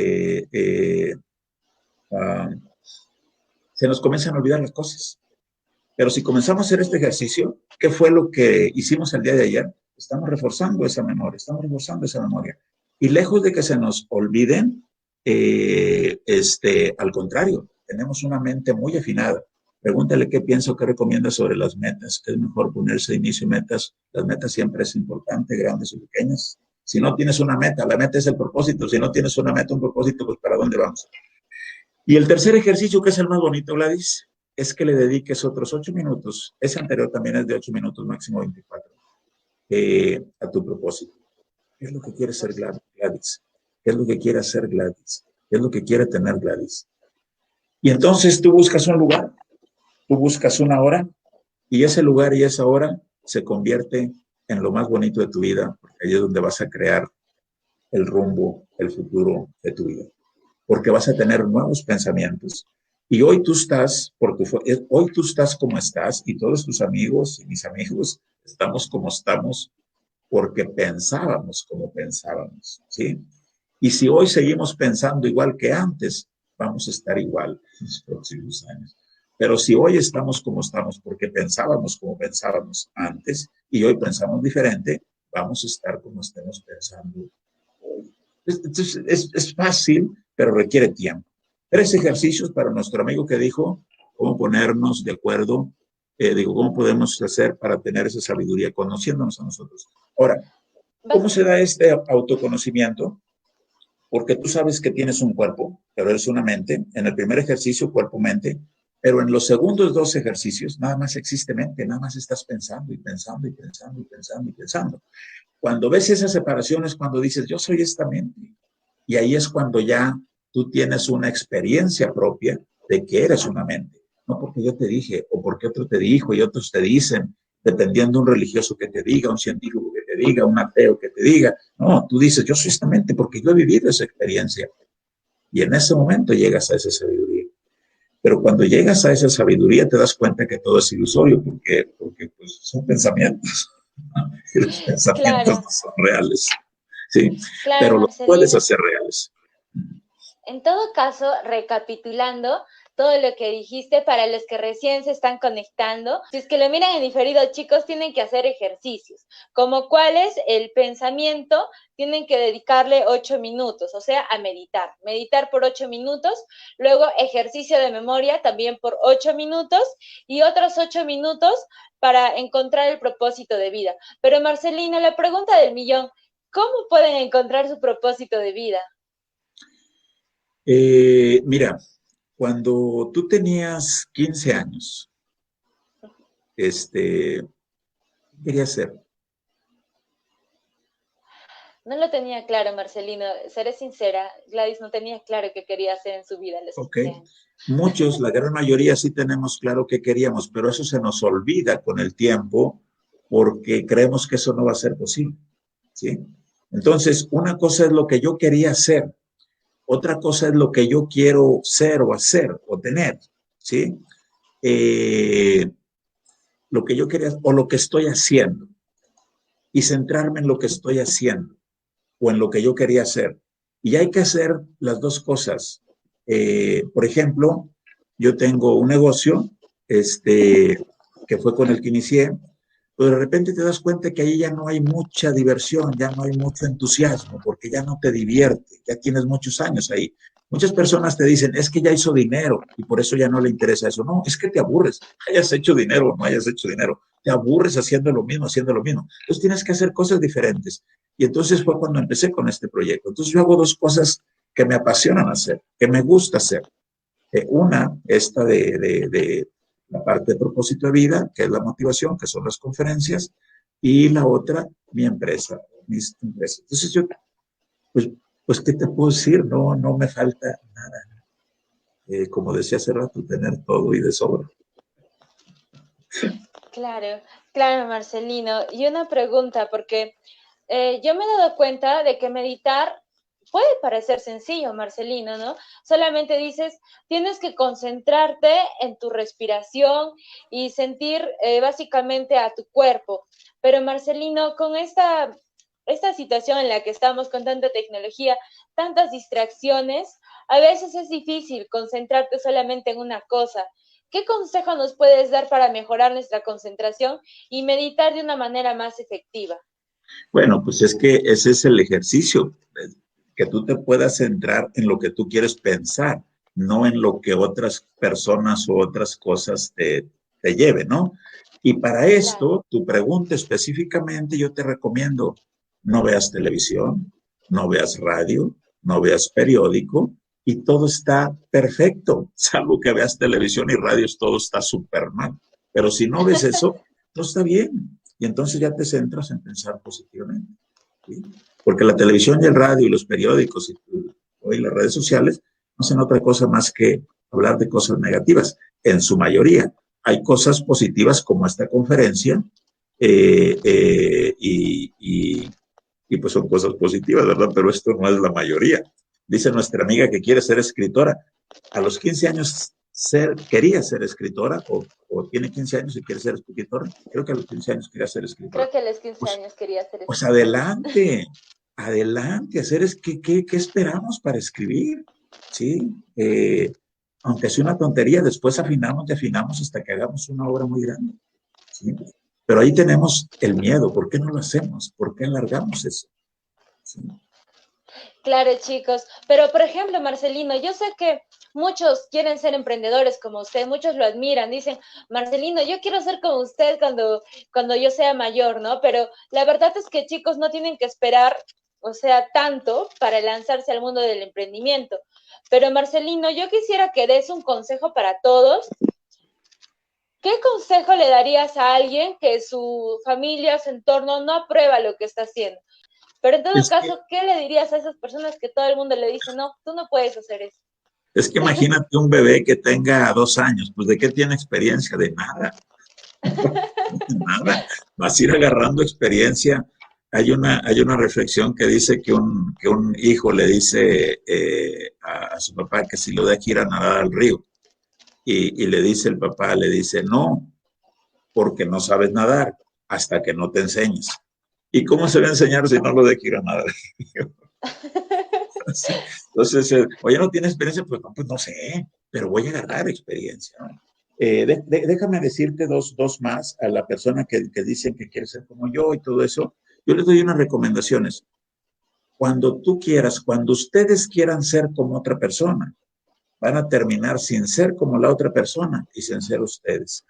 nos comienzan a olvidar las cosas. Pero si comenzamos a hacer este ejercicio, ¿qué fue lo que hicimos el día de ayer? Estamos reforzando esa memoria, estamos reforzando esa memoria. Y lejos de que se nos olviden, al contrario, tenemos una mente muy afinada. Pregúntale qué piensa o qué recomienda sobre las metas. Es mejor ponerse de inicio metas. Las metas siempre es importante, grandes o pequeñas. Si no tienes una meta, la meta es el propósito. Si no tienes una meta, un propósito, pues ¿para dónde vamos? Y el tercer ejercicio, que es el más bonito, Gladys, es que le dediques otros 8 minutos. Ese anterior también es de 8 minutos, máximo 24, a tu propósito. ¿Qué es lo que quiere ser Gladys? ¿Qué es lo que quiere hacer Gladys? ¿Qué es lo que quiere tener Gladys? Y entonces tú buscas un lugar, tú buscas una hora, y ese lugar y esa hora se convierte en lo más bonito de tu vida, porque ahí es donde vas a crear el rumbo, el futuro de tu vida, porque vas a tener nuevos pensamientos. Y hoy tú estás, hoy tú estás como estás, y todos tus amigos y mis amigos estamos como estamos, porque pensábamos como pensábamos, ¿sí? Y si hoy seguimos pensando igual que antes, vamos a estar igual en los próximos años. Pero si hoy estamos como estamos porque pensábamos como pensábamos antes y hoy pensamos diferente, vamos a estar como estemos pensando hoy. Es fácil, pero requiere tiempo. 3 ejercicios para nuestro amigo que dijo cómo ponernos de acuerdo, cómo podemos hacer para tener esa sabiduría, conociéndonos a nosotros. Ahora, ¿cómo se da este autoconocimiento? Porque tú sabes que tienes un cuerpo, pero eres una mente. En el primer ejercicio, cuerpo-mente, pero en los segundos 2 ejercicios, nada más existe mente, nada más estás pensando y pensando y pensando y pensando y pensando. Cuando ves esas separaciones, cuando dices, yo soy esta mente, y ahí es cuando ya tú tienes una experiencia propia de que eres una mente. No porque yo te dije, o porque otro te dijo y otros te dicen, dependiendo de un religioso que te diga, un científico que te diga, un ateo que te diga. No, tú dices, yo soy esta mente porque yo he vivido esa experiencia. Y en ese momento llegas a esa sabiduría. Pero cuando llegas a esa sabiduría te das cuenta que todo es ilusorio porque pues, son pensamientos. Los pensamientos Claro, no son reales. ¿Sí? claro, Pero los puedes Marcelino. hacer reales. En todo caso, recapitulando todo lo que dijiste para los que recién se están conectando, si es que lo miran en diferido, chicos, tienen que hacer ejercicios, como cuál es el pensamiento, tienen que dedicarle 8 minutos, o sea, a meditar por 8 minutos, luego ejercicio de memoria también por 8 minutos y otros 8 minutos para encontrar el propósito de vida. Pero Marcelino, la pregunta del millón, ¿cómo pueden encontrar su propósito de vida? Mira, cuando tú tenías 15 años, ¿qué querías ser? No lo tenía claro, Marcelino. Seré sincera, Gladys no tenía claro qué quería hacer en su vida a los Ok. 15 años. Muchos, la gran mayoría sí tenemos claro qué queríamos, pero eso se nos olvida con el tiempo porque creemos que eso no va a ser posible, ¿sí? Entonces, una cosa es lo que yo quería hacer, otra cosa es lo que yo quiero ser o hacer o tener, ¿sí? Eh, lo que yo quería o lo que estoy haciendo y centrarme en lo que estoy haciendo o en lo que yo quería hacer. Y hay que hacer las dos cosas. Por ejemplo, yo tengo un negocio que fue con el que inicié, pero de repente te das cuenta que ahí ya no hay mucha diversión, ya no hay mucho entusiasmo, porque ya no te divierte, ya tienes muchos años ahí. Muchas personas te dicen, es que ya hizo dinero y por eso ya no le interesa eso. No, es que te aburres, hayas hecho dinero o no hayas hecho dinero, te aburres haciendo lo mismo, haciendo lo mismo. Entonces tienes que hacer cosas diferentes. Y entonces fue cuando empecé con este proyecto. Entonces yo hago 2 cosas que me apasionan hacer, que me gusta hacer. Una, esta de la parte de propósito de vida, que es la motivación, que son las conferencias, y la otra, mi empresa, mis empresas. Entonces yo, pues, pues, ¿qué te puedo decir? No, no me falta nada. Como decía hace rato, tener todo y de sobra. Claro, claro, Marcelino. Y una pregunta, porque yo me he dado cuenta de que meditar puede parecer sencillo, Marcelino, ¿no? Solamente dices, tienes que concentrarte en tu respiración y sentir básicamente a tu cuerpo. Pero Marcelino, con esta situación en la que estamos con tanta tecnología, tantas distracciones, a veces es difícil concentrarte solamente en una cosa. ¿Qué consejo nos puedes dar para mejorar nuestra concentración y meditar de una manera más efectiva? Bueno, pues es que ese es el ejercicio, que tú te puedas centrar en lo que tú quieres pensar, no en lo que otras personas o otras cosas te lleven, ¿no? Y para Claro. esto, tu pregunta específicamente, yo te recomiendo, no veas televisión, no veas radio, no veas periódico, y todo está perfecto, salvo que veas televisión y radios, todo está súper mal. Pero si no ves eso, todo está bien. Y entonces ya te centras en pensar positivamente, ¿sí? Porque la televisión y el radio y los periódicos y hoy las redes sociales no hacen otra cosa más que hablar de cosas negativas, en su mayoría. Hay cosas positivas como esta conferencia, y pues son cosas positivas, ¿verdad? Pero esto no es la mayoría. Dice nuestra amiga que quiere ser escritora. A los 15 años quería ser escritora o tiene 15 años y quiere ser escritora. Creo que a los 15 años quería ser escritora. Creo que a los 15 Pues, años quería ser pues escritora. adelante, adelante, ¿qué esperamos para escribir? ¿Sí? Aunque sea una tontería, después afinamos y afinamos hasta que hagamos una obra muy grande. ¿Sí? Pero ahí tenemos el miedo. ¿Por qué no lo hacemos? ¿Por qué alargamos eso? ¿Sí? Claro, chicos. Pero, por ejemplo, Marcelino, yo sé que muchos quieren ser emprendedores como usted, muchos lo admiran, dicen, Marcelino, yo quiero ser como usted cuando yo sea mayor, ¿no? Pero la verdad es que, chicos, no tienen que esperar, o sea, tanto para lanzarse al mundo del emprendimiento. Pero, Marcelino, yo quisiera que des un consejo para todos. ¿Qué consejo le darías a alguien que su familia, su entorno no aprueba lo que está haciendo? Pero en todo Es que, caso, ¿qué le dirías a esas personas que todo el mundo le dice, no, tú no puedes hacer eso? es que imagínate un bebé que tenga 2 años, pues ¿de qué tiene experiencia? De nada, de nada. Vas a ir agarrando experiencia. Hay una reflexión que dice que un hijo le dice a su papá que si lo deja ir a nadar al río. Y le dice el papá, le dice, no, porque no sabes nadar hasta que no te enseñes. ¿Y cómo se va a enseñar si no lo deja ir a nadar? Entonces, oye, ¿no tiene experiencia? Pues no sé, pero voy a agarrar experiencia, ¿no? Déjame decirte dos más a la persona que dicen que quiere ser como yo y todo eso. Yo les doy unas recomendaciones. Cuando tú quieras, cuando ustedes quieran ser como otra persona, van a terminar sin ser como la otra persona y sin ser ustedes.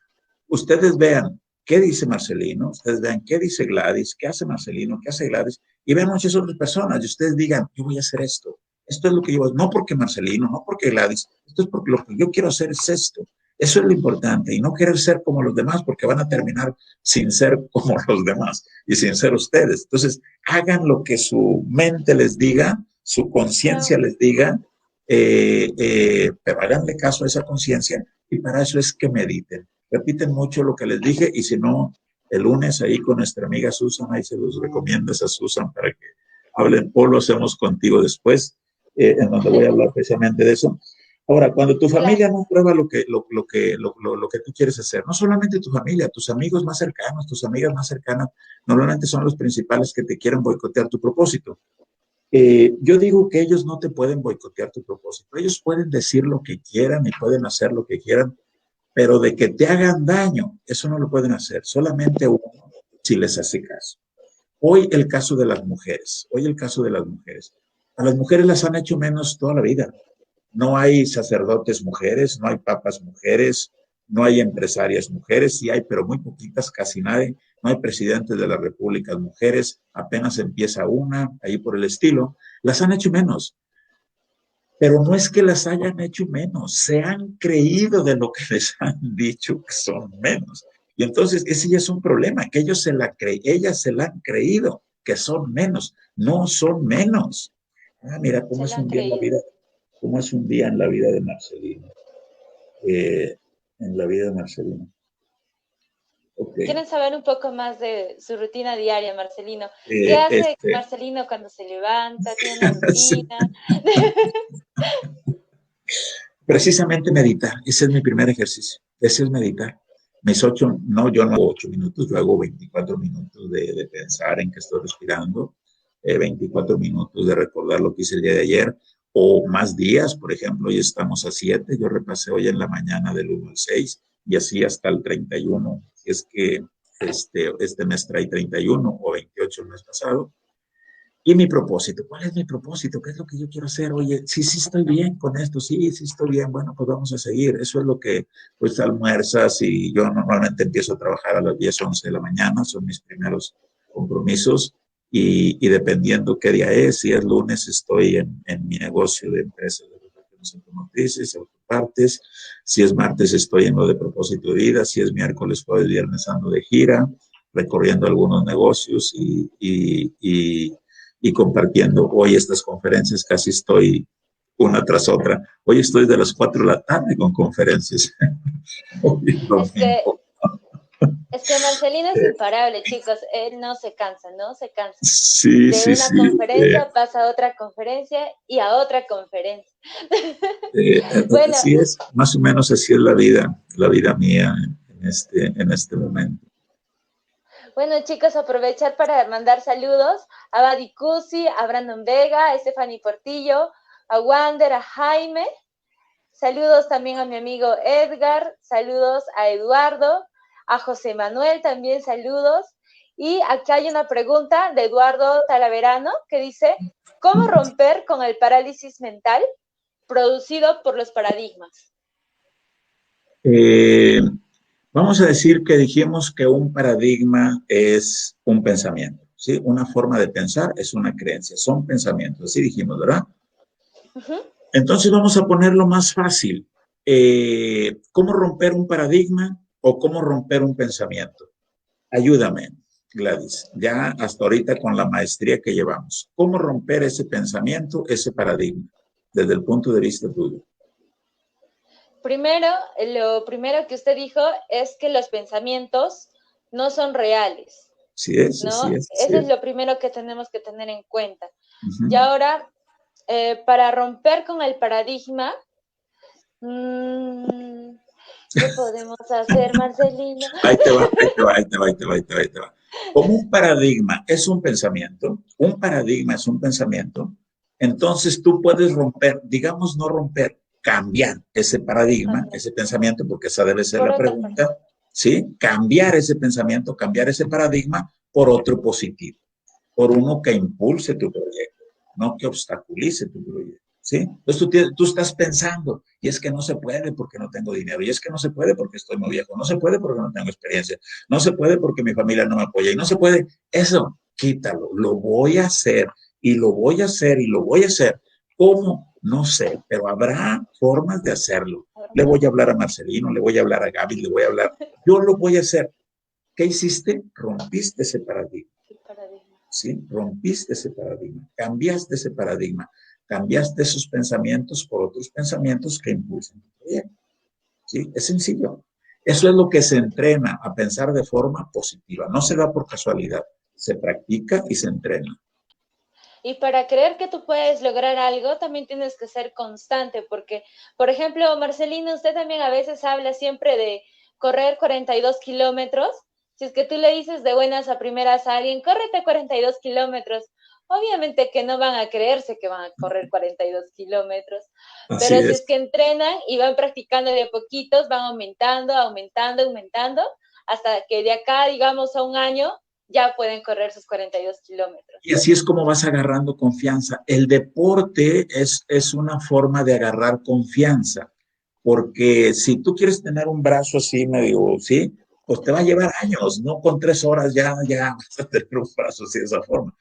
Ustedes vean qué dice Marcelino, ustedes vean qué dice Gladys, qué hace Marcelino, qué hace Gladys, y vean muchas otras personas, y ustedes digan, yo voy a hacer esto. Esto es lo que yo, no porque Marcelino, no porque Gladys, esto es porque lo que yo quiero hacer es esto. Eso es lo importante, y no querer ser como los demás, porque van a terminar sin ser como los demás y sin ser ustedes. Entonces, hagan lo que su mente les diga, su conciencia les diga, pero háganle caso a esa conciencia, y para eso es que mediten. Repiten mucho lo que les dije, y si no, el lunes ahí con nuestra amiga Susan, ahí se los recomiendas a Susan para que hablen, o lo hacemos contigo después, en donde voy a hablar precisamente de eso. Ahora, cuando tu familia no prueba lo que tú quieres hacer, no solamente tu familia, tus amigos más cercanos, tus amigas más cercanas, normalmente son los principales que te quieren boicotear tu propósito. Yo digo que ellos no te pueden boicotear tu propósito. Ellos pueden decir lo que quieran y pueden hacer lo que quieran, pero de que te hagan daño, eso no lo pueden hacer. Solamente uno si les hace caso. Hoy el caso de las mujeres. Hoy el caso de las mujeres. A las mujeres las han hecho menos toda la vida. No hay sacerdotes mujeres, no hay papas mujeres, no hay empresarias mujeres, sí hay, pero muy poquitas, casi nadie. No hay presidentes de las repúblicas mujeres, apenas empieza una, ahí por el estilo. Las han hecho menos. Pero no es que las hayan hecho menos, se han creído de lo que les han dicho que son menos. Y entonces ese ya es un problema, que ellas se la han creído que son menos, no son menos. Mira cómo es un día en la vida, cómo es un día en la vida de Marcelino. En la vida de Marcelino. Okay. ¿Quieren saber un poco más de su rutina diaria, Marcelino? ¿Qué hace Marcelino cuando se levanta? ¿Tiene una rutina? Precisamente meditar, ese es mi primer ejercicio, ese es meditar. Yo no hago 8 minutos, yo hago 24 minutos de pensar en que estoy respirando, 24 minutos de recordar lo que hice el día de ayer, o más días, por ejemplo, hoy estamos a 7, yo repasé hoy en la mañana del 1 al 6, y así hasta el 31, es que este mes trae 31 o 28 el mes pasado. Y mi propósito, ¿cuál es mi propósito? ¿Qué es lo que yo quiero hacer? Oye, sí estoy bien con esto, sí estoy bien, bueno, pues vamos a seguir. Eso es lo que, pues, almuerzas, y yo normalmente empiezo a trabajar a las 10, 11 de la mañana, son mis primeros compromisos, y dependiendo qué día es, si es lunes estoy en mi negocio de empresas de refacciones automotrices, autopartes, si es martes estoy en lo de propósito de vida, si es miércoles, jueves, viernes ando de gira, recorriendo algunos negocios y compartiendo. Hoy estas conferencias casi estoy una tras otra. Hoy estoy de las 4 de la tarde con conferencias. Es que Marcelino es imparable, chicos. Él no se cansa, no se cansa. Sí, De sí, una sí. conferencia pasa a otra conferencia y a otra conferencia. Bueno, Así es, más o menos así es la vida mía en este momento. bueno, chicos, aprovechar para mandar saludos a Badi Cusi, a Brandon Vega, a Stephanie Portillo, a Wander, a Jaime. Saludos también a mi amigo Edgar, saludos a Eduardo, a José Manuel también saludos. Y aquí hay una pregunta de Eduardo Talaverano que dice, ¿cómo romper con el parálisis mental producido por los paradigmas? Eh, Vamos a decir que dijimos que un paradigma es un pensamiento, ¿sí? Una forma de pensar es una creencia, son pensamientos, así dijimos, ¿verdad? Uh-huh. Entonces vamos a ponerlo más fácil. ¿Cómo romper un paradigma o cómo romper un pensamiento? Ayúdame, Gladys, ya hasta ahorita con la maestría que llevamos. ¿Cómo romper ese pensamiento, ese paradigma, desde el punto de vista tuyo? Primero, lo primero que usted dijo es que los pensamientos no son reales, Sí es, ¿no? sí es, sí Eso es es. lo primero que tenemos que tener en cuenta. Y Uh-huh. ahora, para romper con el paradigma, mmm, ¿qué podemos hacer, Marcelino? Ahí te va, ahí te va, ahí te va, ahí te va, ahí te va, ahí te va. Como un paradigma es un paradigma es un pensamiento, entonces tú puedes romper, digamos no romper, cambiar ese paradigma, Okay. ese pensamiento, porque esa debe ser Por la otra cosa. pregunta, ¿sí? Cambiar ese pensamiento, cambiar ese paradigma por otro positivo, por uno que impulse tu proyecto, no que obstaculice tu proyecto. ¿Sí? Entonces tú estás pensando, y es que no se puede porque no tengo dinero, y es que no se puede porque estoy muy viejo, no se puede porque no tengo experiencia, no se puede porque mi familia no me apoya, y no se puede, eso, quítalo, lo voy a hacer, y lo voy a hacer, y lo voy a hacer. ¿Cómo? No sé, pero habrá formas de hacerlo. Le voy a hablar a Marcelino, le voy a hablar a Gaby, le voy a hablar, yo lo voy a hacer. ¿Qué hiciste? Rompiste ese paradigma. ¿Sí? Rompiste ese paradigma, cambiaste ese paradigma, cambiaste esos pensamientos por otros pensamientos que impulsan tu proyecto. ¿Sí? Es sencillo. Eso es lo que se entrena a pensar de forma positiva. No se da por casualidad, se practica y se entrena. Y para creer que tú puedes lograr algo, también tienes que ser constante, porque, por ejemplo, Marcelino, usted también a veces habla siempre de correr 42 kilómetros. Si es que tú le dices de buenas a primeras a alguien, córrete 42 kilómetros, obviamente que no van a creerse que van a correr 42 kilómetros, Así pero si es. es que entrenan y van practicando de a poquitos, van aumentando, aumentando, aumentando, hasta que de acá, digamos, a un año, ya pueden correr sus 42 kilómetros. Y así es como vas agarrando confianza. El deporte es una forma de agarrar confianza, porque si tú quieres tener un brazo así medio, ¿sí? Pues te va a llevar años, no con 3 horas ya vas a tener un brazo así de esa forma.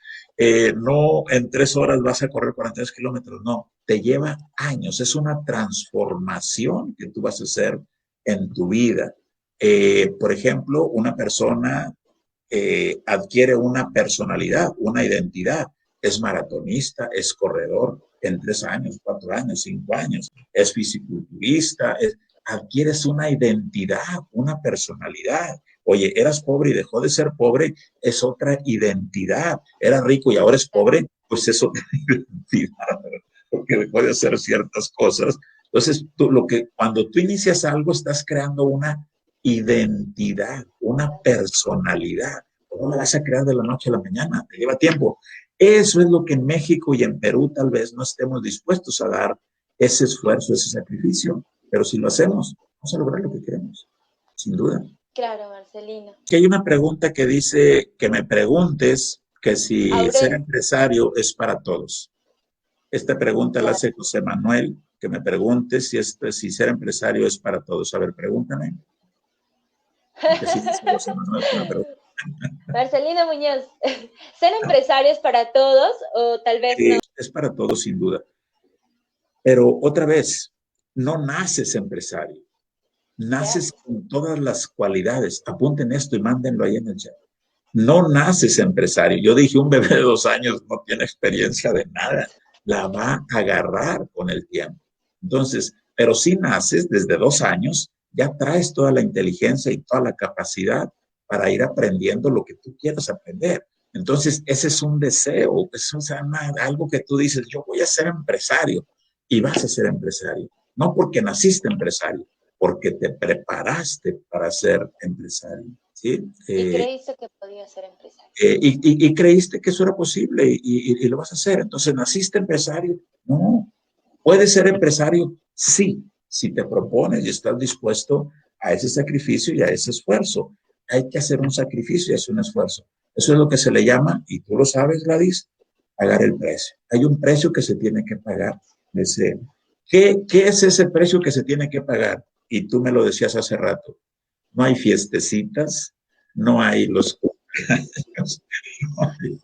No en 3 horas vas a correr 42 kilómetros, no, te lleva años, es una transformación que tú vas a hacer en tu vida. Por ejemplo, una persona adquiere una personalidad, una identidad. Es maratonista, es corredor en 3 años, 4 años, 5 años, es fisiculturista, adquieres una identidad, una personalidad. Oye, eras pobre y dejó de ser pobre, es otra identidad. Era rico y ahora es pobre, pues es otra identidad, porque dejó de hacer ciertas cosas. Entonces, cuando tú inicias algo, estás creando una identidad, una personalidad. No la vas a crear de la noche a la mañana, te lleva tiempo. Eso es lo que en México y en Perú tal vez no estemos dispuestos a dar ese esfuerzo, ese sacrificio, pero si lo hacemos, vamos a lograr lo que queremos, sin duda. Claro, Marcelino. Que hay una pregunta que dice que me preguntes que si ser Aurel, empresario es para todos. Esta pregunta la ya. hace José Manuel, que me pregunte si ser empresario es para todos. A ver, pregúntame. Que si dice José Manuel que me pregunte. Marcelino Muñoz, ¿ser empresario es para todos o tal vez no? Es para todos, sin duda. Pero otra vez, no naces empresario, Ya. naces con todas las cualidades. Apunten esto y mándenlo ahí en el chat. No naces empresario. Yo dije, un bebé de 2 años no tiene experiencia de nada. La va a agarrar con el tiempo. Entonces, pero si naces desde 2 años, ya traes toda la inteligencia y toda la capacidad para ir aprendiendo lo que tú quieras aprender. Entonces, ese es un deseo, es algo que tú dices, yo voy a ser empresario y vas a ser empresario. No porque naciste empresario, porque te preparaste para ser empresario. ¿Sí? Y creíste que podías ser empresario. Y creíste que eso era posible y lo vas a hacer. Entonces, ¿naciste empresario? No. ¿Puedes ser empresario? Sí, si te propones y estás dispuesto a ese sacrificio y a ese esfuerzo. Hay que hacer un sacrificio y hacer un esfuerzo. Eso es lo que se le llama, y tú lo sabes, Gladys, pagar el precio. Hay un precio que se tiene que pagar. ¿Qué es ese precio que se tiene que pagar? Y tú me lo decías hace rato. No hay fiestecitas, no hay los cumpleaños,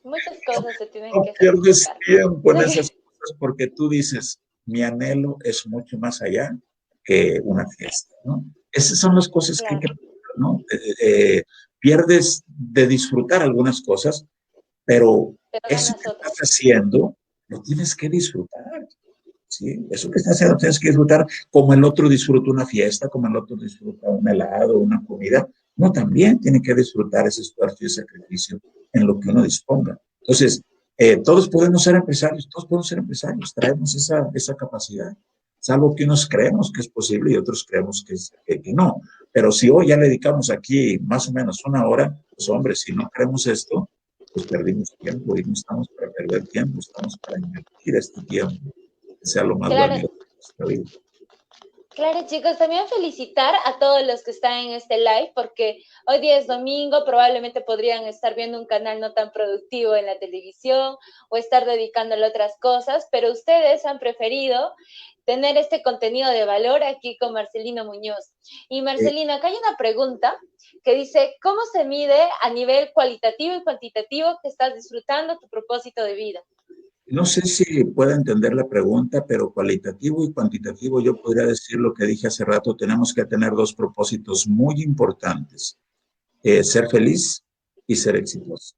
Muchas cosas se tienen no que pierdes sacrificar. tiempo en esas cosas porque tú dices, mi anhelo es mucho más allá que una fiesta, ¿no? Esas son las cosas que hay Claro, que, ¿no? Pierdes de disfrutar algunas cosas, pero pero eso ganas que estás otras. haciendo lo tienes que disfrutar. ¿Sí? Eso que estás haciendo tienes que disfrutar como el otro disfruta una fiesta, como el otro disfruta un helado, una comida. Uno también tiene que disfrutar ese esfuerzo y ese sacrificio en lo que uno disponga. Entonces, todos podemos ser empresarios, traemos esa capacidad. Es algo que unos creemos que es posible y otros creemos que no. Pero si hoy ya le dedicamos aquí más o menos una hora, pues hombre, si no creemos esto, pues perdimos tiempo y no estamos para perder tiempo, estamos para invertir este tiempo que sea lo más Claro, valioso de nuestra vida. claro, chicos, también felicitar a todos los que están en este live, porque hoy día es domingo, probablemente podrían estar viendo un canal no tan productivo en la televisión o estar dedicándole a otras cosas, pero ustedes han preferido tener este contenido de valor aquí con Marcelino Muñoz. Y Marcelino, acá hay una pregunta que dice, ¿cómo se mide a nivel cualitativo y cuantitativo que estás disfrutando tu propósito de vida? No sé si pueda entender la pregunta, pero cualitativo y cuantitativo, yo podría decir lo que dije hace rato, tenemos que tener dos propósitos muy importantes, ser feliz y ser exitoso.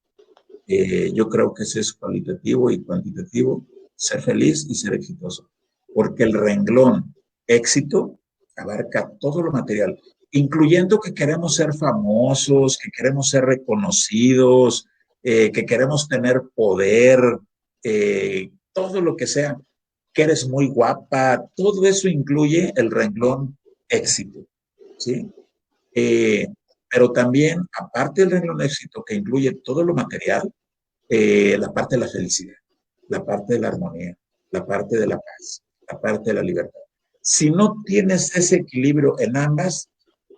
Yo creo que ese es cualitativo y cuantitativo, ser feliz y ser exitoso, porque el renglón éxito abarca todo lo material, incluyendo que queremos ser famosos, que queremos ser reconocidos, que queremos tener poder, todo lo que sea, que eres muy guapa, todo eso incluye el renglón éxito, ¿sí? Eh, pero también, aparte del renglón éxito, que incluye todo lo material, la parte de la felicidad, la parte de la armonía, la parte de la paz, la parte de la libertad. Si no tienes ese equilibrio en ambas,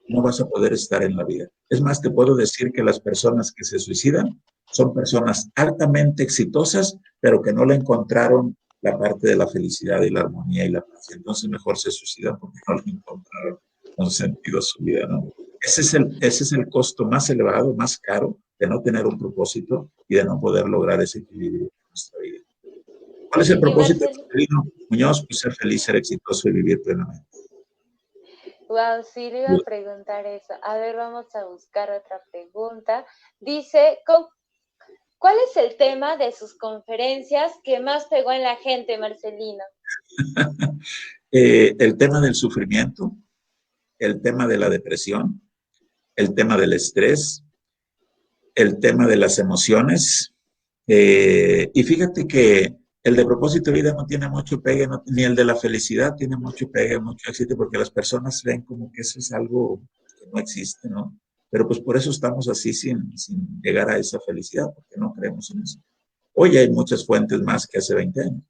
no vas a poder estar en la vida. Es más, te puedo decir que las personas que se suicidan son personas altamente exitosas, pero que no le encontraron la parte de la felicidad y la armonía y la paz. Entonces mejor se suicidan porque no le encontraron un sentido a su vida, ¿no? Ese es el costo más elevado, más caro de no tener un propósito y de no poder lograr ese equilibrio en nuestra vida. ¿Cuál es el Y propósito de Marcelino, Marcelino Muñoz? Pues ser feliz, ser exitoso y vivir plenamente. wow, sí, le iba a preguntar eso. A ver, vamos a buscar otra pregunta. Dice, ¿cuál es el tema de sus conferencias que más pegó en la gente, Marcelino? El tema del sufrimiento, el tema de la depresión, el tema del estrés, el tema de las emociones. Y fíjate que el de propósito de vida no tiene mucho pegue, no, ni el de la felicidad tiene mucho pegue, mucho éxito, porque las personas ven como que eso es algo que no existe, ¿no? Pero pues por eso estamos así sin llegar a esa felicidad, porque no creemos en eso. Hoy hay muchas fuentes más que hace 20 años,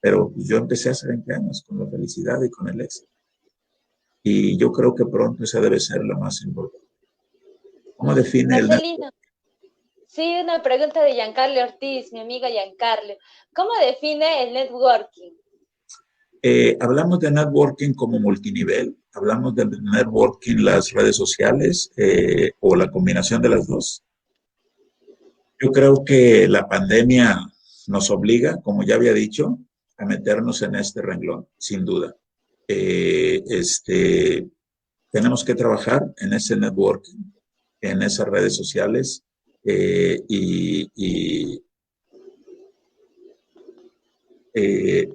pero pues yo empecé hace 20 años con la felicidad y con el éxito. Y yo creo que pronto esa debe ser la más importante. ¿Cómo define el Marcelino, sí, una pregunta de Giancarlo Ortiz, mi amiga Giancarlo. ¿Cómo define el networking? Hablamos de networking como multinivel, hablamos de networking las redes sociales o la combinación de las dos. Yo creo que la pandemia nos obliga, como ya había dicho, a meternos en este renglón, sin duda. Tenemos que trabajar en ese networking, en esas redes sociales y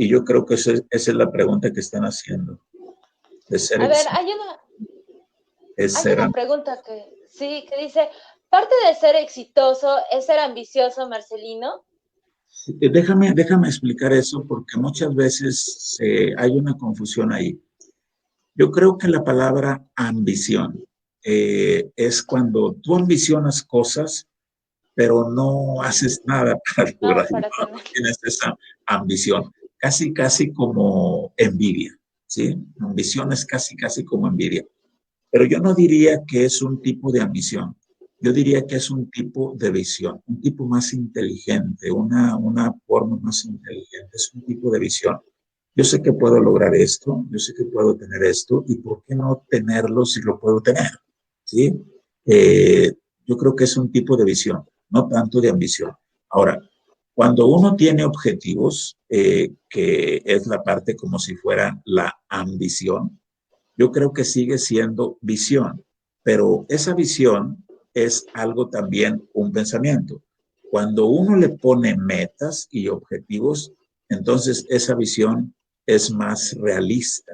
yo creo que esa es la pregunta que están haciendo. De ser A ver, exitoso. hay una pregunta que sí, que dice, Parte de ser exitoso es ser ambicioso, Marcelino. Déjame explicar eso porque muchas veces hay una confusión ahí. Yo creo que la palabra ambición es cuando tú ambicionas cosas, pero no haces nada para No, lograrlo, para no tener. tienes esa ambición, casi como envidia, ¿sí? Ambición es casi como envidia. Pero yo no diría que es un tipo de ambición, yo diría que es un tipo de visión, un tipo más inteligente, una forma más inteligente, es un tipo de visión. Yo sé que puedo lograr esto, yo sé que puedo tener esto, y ¿por qué no tenerlo si lo puedo tener? ¿Sí? Eh, yo creo que es un tipo de visión, no tanto de ambición. Ahora, cuando uno tiene objetivos, que es la parte como si fuera la ambición, yo creo que sigue siendo visión, pero esa visión es algo también, un pensamiento. Cuando uno le pone metas y objetivos, entonces esa visión es más realista,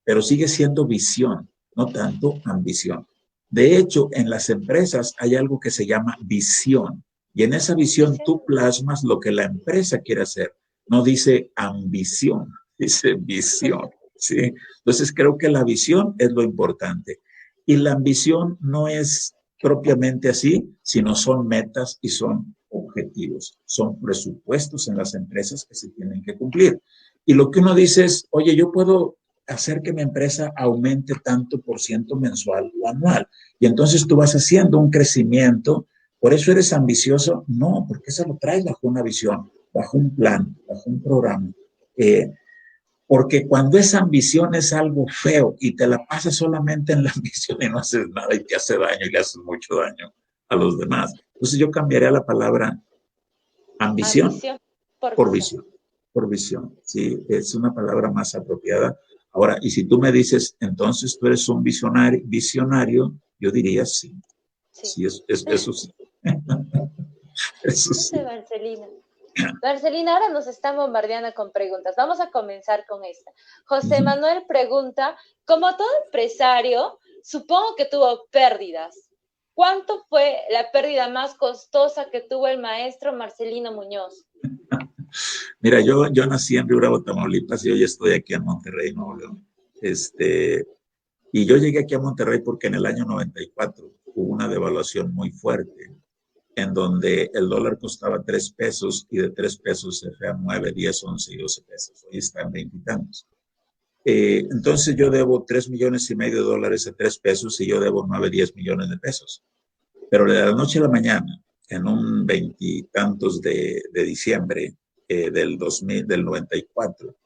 pero sigue siendo visión, no tanto ambición. De hecho, en las empresas hay algo que se llama visión, y en esa visión Sí, tú plasmas lo que la empresa quiere hacer. No dice ambición, dice visión, ¿sí? Entonces creo que la visión es lo importante. Y la ambición no es propiamente así, sino son metas y son objetivos, son presupuestos en las empresas que se tienen que cumplir. Y lo que uno dice es, oye, yo puedo hacer que mi empresa aumente tanto por ciento mensual o anual. Y entonces tú vas haciendo un crecimiento. ¿Por eso eres ambicioso? No, porque eso lo traes bajo una visión, bajo un plan, bajo un programa. Eh, porque cuando esa ambición es algo feo y te la pasas solamente en la ambición y no haces nada y te hace daño y le haces mucho daño a los demás. Entonces yo cambiaría la palabra ambición ambición por por visión. visión, por visión, ¿sí? Es una palabra más apropiada. Ahora, y si tú me dices, entonces tú eres un visionario, yo diría sí, Sí. sí, eso sí, eso No sé, sí. Marcelino. Marcelina, ahora nos están bombardeando con preguntas. Vamos a comenzar con esta. Uh José -huh. Manuel pregunta, como todo empresario, supongo que tuvo pérdidas. ¿Cuánto fue la pérdida más costosa que tuvo el maestro Marcelino Muñoz? Mira, yo nací en Río Bravo, Tamaulipas, y hoy estoy aquí en Monterrey, Nuevo León. Y yo llegué aquí a Monterrey porque en el año 94 hubo una devaluación muy fuerte, en donde el dólar costaba 3 pesos y de 3 pesos se fue a 9, 10, 11 y 12 pesos. Hoy está en 20 y tantos. Entonces yo debo 3,5 millones de dólares a 3 pesos y yo debo 9, 10 millones de pesos. Pero de la noche a la mañana, en un veintitantos de diciembre del 94,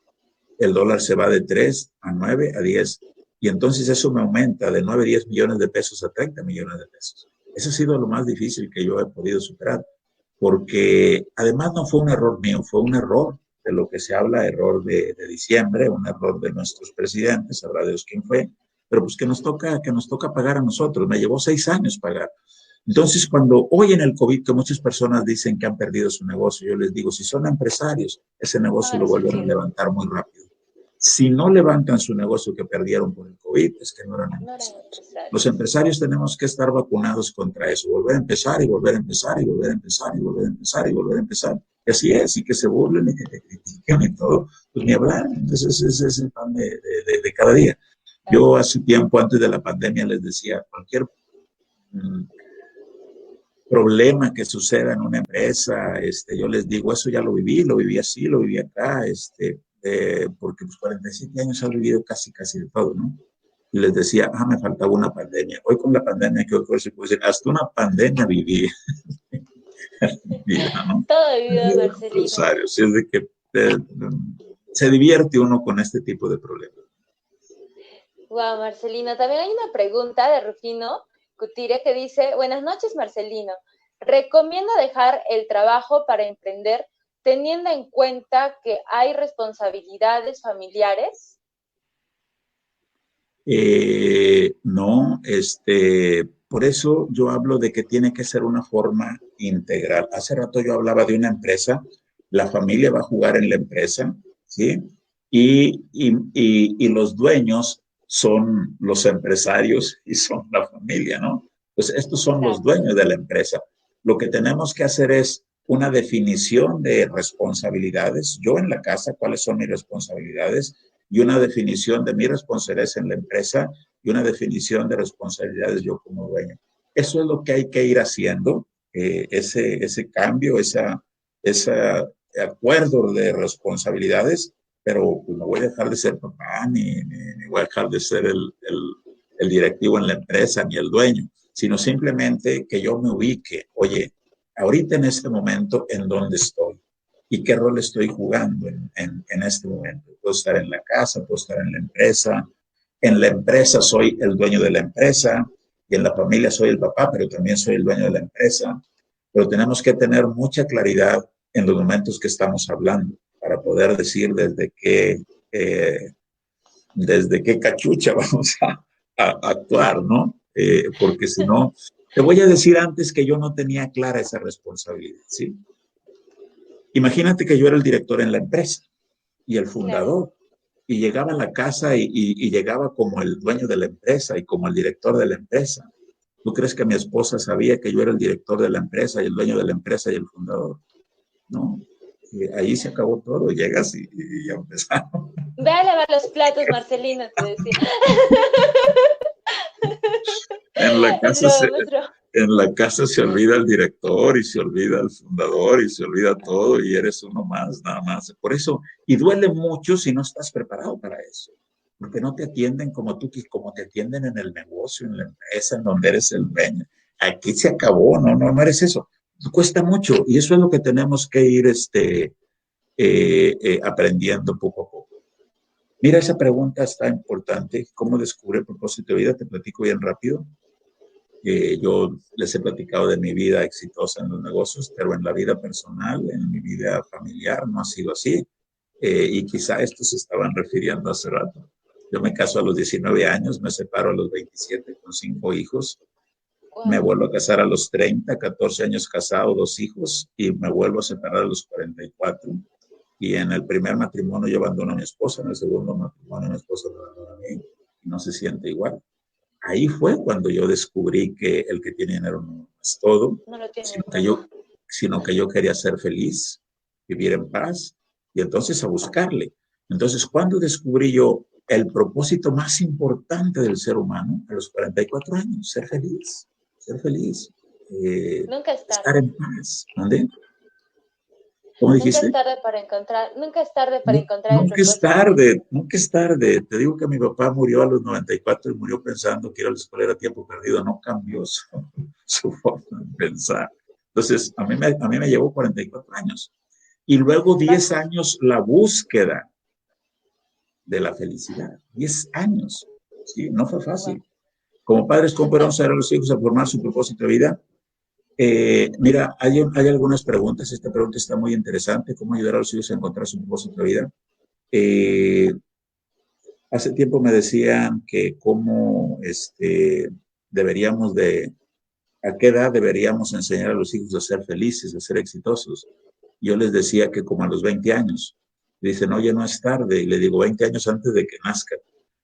el dólar se va de 3 a 9 a 10. Y entonces eso me aumenta de 9, 10 millones de pesos a 30 millones de pesos. Eso ha sido lo más difícil que yo he podido superar, porque además no fue un error mío, fue un error de lo que se habla, error de diciembre, un error de nuestros presidentes, sabrá Dios quién fue, pero pues que nos toca pagar a nosotros. Me llevó 6 años pagar. Entonces, cuando hoy en el COVID, que muchas personas dicen que han perdido su negocio, yo les digo, si son empresarios, ese No negocio lo han vuelven a sufrido. levantar muy rápido. Si no levantan su negocio que perdieron por el COVID, es que no eran No eran empresarios. Los empresarios. empresarios tenemos que estar vacunados contra eso, volver a empezar y volver a empezar y volver a empezar y volver a empezar y volver a empezar. Y así es, y que se burlen y que te critiquen y todo, pues ni hablar. Entonces ese es el pan de cada día. Cada Yo día. hace tiempo, antes de la pandemia, les decía, cualquier mm, problema que suceda en una empresa, yo les digo, eso ya lo viví así, lo viví acá, porque pues 47 años he vivido casi de todo, ¿no? Y les decía, me faltaba una pandemia. Hoy con la pandemia que ocurre, se puede decir, hasta una pandemia viví en mi vida, ¿no? Todo vivido, Marcelino. Empresarios, es de que se divierte uno con este tipo de problemas. Wow, Marcelino. También hay una pregunta de Rufino Cutire que dice, buenas noches, Marcelino. ¿Recomienda dejar el trabajo para emprender teniendo en cuenta que hay responsabilidades familiares? No, por eso yo hablo de que tiene que ser una forma integral. Hace rato yo hablaba de una empresa, la familia va a jugar en la empresa, ¿sí? Y los dueños son los empresarios y son la familia, ¿no? Pues estos son los Claro. dueños de la empresa. Lo que tenemos que hacer es una definición de responsabilidades. Yo en la casa, ¿cuáles son mis responsabilidades? Y una definición de mis responsabilidades en la empresa y una definición de responsabilidades yo como dueño. Eso es lo que hay que ir haciendo, ese cambio, ese acuerdo de responsabilidades, pero pues, no voy a dejar de ser papá, ni voy a dejar de ser el directivo en la empresa, ni el dueño, sino simplemente que yo me ubique, oye, ahorita en este momento, ¿en dónde estoy? ¿Y qué rol estoy jugando en este momento? Puedo estar en la casa, puedo estar en la empresa soy el dueño de la empresa, y en la familia soy el papá, pero también soy el dueño de la empresa. Pero tenemos que tener mucha claridad en los momentos que estamos hablando para poder decir desde qué cachucha vamos a actuar, ¿no? Porque si no, te voy a decir antes que yo no tenía clara esa responsabilidad, ¿sí? Imagínate que yo era el director en la empresa y el Claro. fundador, y llegaba a la casa y llegaba como el dueño de la empresa y como el director de la empresa. ¿Tú crees que mi esposa sabía que yo era el director de la empresa y el dueño de la empresa y el fundador? No. Ahí se acabó todo, llegas y ya empezamos. Ve a lavar los platos, Marcelino, te decía. En la casa se, Nuestro, en la casa se olvida el director y se olvida el fundador y se olvida todo y eres uno más, nada más. Por eso, y duele mucho si no estás preparado para eso, porque no te atienden como te atienden en el negocio, en la empresa, en donde eres el dueño. Aquí se acabó, no eres eso. Cuesta mucho y eso es lo que tenemos que ir aprendiendo poco a poco. Mira, esa pregunta está importante. ¿Cómo descubre el propósito de vida? Te platico bien rápido. Yo les he platicado de mi vida exitosa en los negocios, pero en la vida personal, en mi vida familiar, no ha sido así. Y quizá esto se estaban refiriendo hace rato. Yo me caso a los 19 años, me separo a los 27 con 5 hijos, me wow. vuelvo a casar a los 30, 14 años casado, 2 hijos, y me vuelvo a separar a los 44. Y en el primer matrimonio yo abandono a mi esposa, en el segundo matrimonio mi esposa me abandona a mí, y no se siente igual. Ahí fue cuando yo descubrí que el que tiene dinero no es todo, No lo tiene sino que todo. yo, sino que yo quería ser feliz, vivir en paz, y entonces a buscarle. Entonces, cuando descubrí yo el propósito más importante del ser humano, a los 44 años, ser feliz, Nunca es estar tarde. en paz. ¿Dónde? ¿Cómo Nunca es dijiste? tarde para encontrar, nunca es tarde para No, encontrar el nunca es propósito de vida. tarde, nunca es tarde. Te digo que mi papá murió a los 94 y murió pensando que ir a la escuela era tiempo perdido. No cambió su forma de pensar. Entonces, a mí me llevó 44 años. Y luego 10 Basta. años la búsqueda de la felicidad. 10 años. ¿Sí? No fue Wow. fácil. Como padres, ¿cómo podemos ayudar a los hijos a formar su propósito de vida? Mira, hay algunas preguntas. Esta pregunta está muy interesante. ¿Cómo ayudar a los hijos a encontrar su propósito de vida? Eh, Hace tiempo me decían que cómo deberíamos a qué edad deberíamos enseñar a los hijos a ser felices, a ser exitosos. Yo les decía que como a los 20 años. Dicen, oye, no es tarde. Y le digo, 20 años antes de que nazca.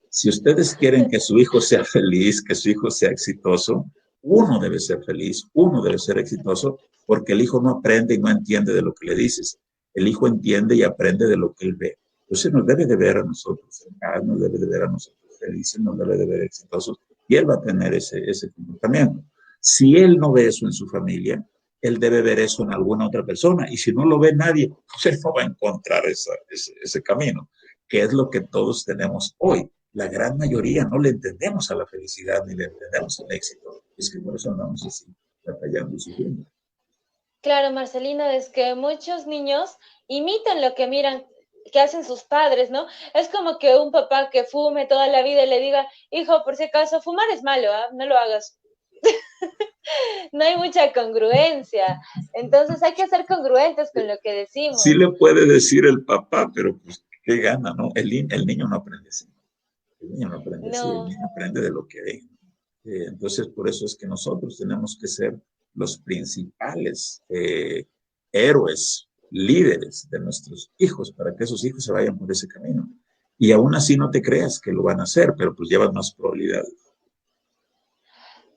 Si ustedes quieren que su hijo sea feliz, que su hijo sea exitoso, uno debe ser feliz, uno debe ser exitoso, porque el hijo no aprende y no entiende de lo que le dices. El hijo entiende y aprende de lo que él ve. Entonces nos debe de ver a nosotros en paz, nos debe de ver a nosotros felices, nos debe de ver exitosos, y él va a tener ese comportamiento. Si él no ve eso en su familia, él debe ver eso en alguna otra persona, y si no lo ve nadie, pues él no va a encontrar ese camino, que es lo que todos tenemos hoy. La gran mayoría no le entendemos a la felicidad ni le entendemos al éxito. Es que por eso andamos así, batallando y sufriendo. Claro, Marcelino, es que muchos niños imitan lo que miran que hacen sus padres, ¿no? Es como que un papá que fume toda la vida y le diga, hijo, por si acaso, fumar es malo, ¿ah? No lo hagas. No hay mucha congruencia. Entonces hay que ser congruentes con lo que Sí decimos. le puede decir el papá, pero pues qué gana, ¿no? El niño no aprende así. El niño no aprende así, el No, niño aprende de lo que ve. Entonces, por eso es que nosotros tenemos que ser los principales héroes, líderes de nuestros hijos, para que esos hijos se vayan por ese camino. Y aún así no te creas que lo van a hacer, pero pues llevan más probabilidades.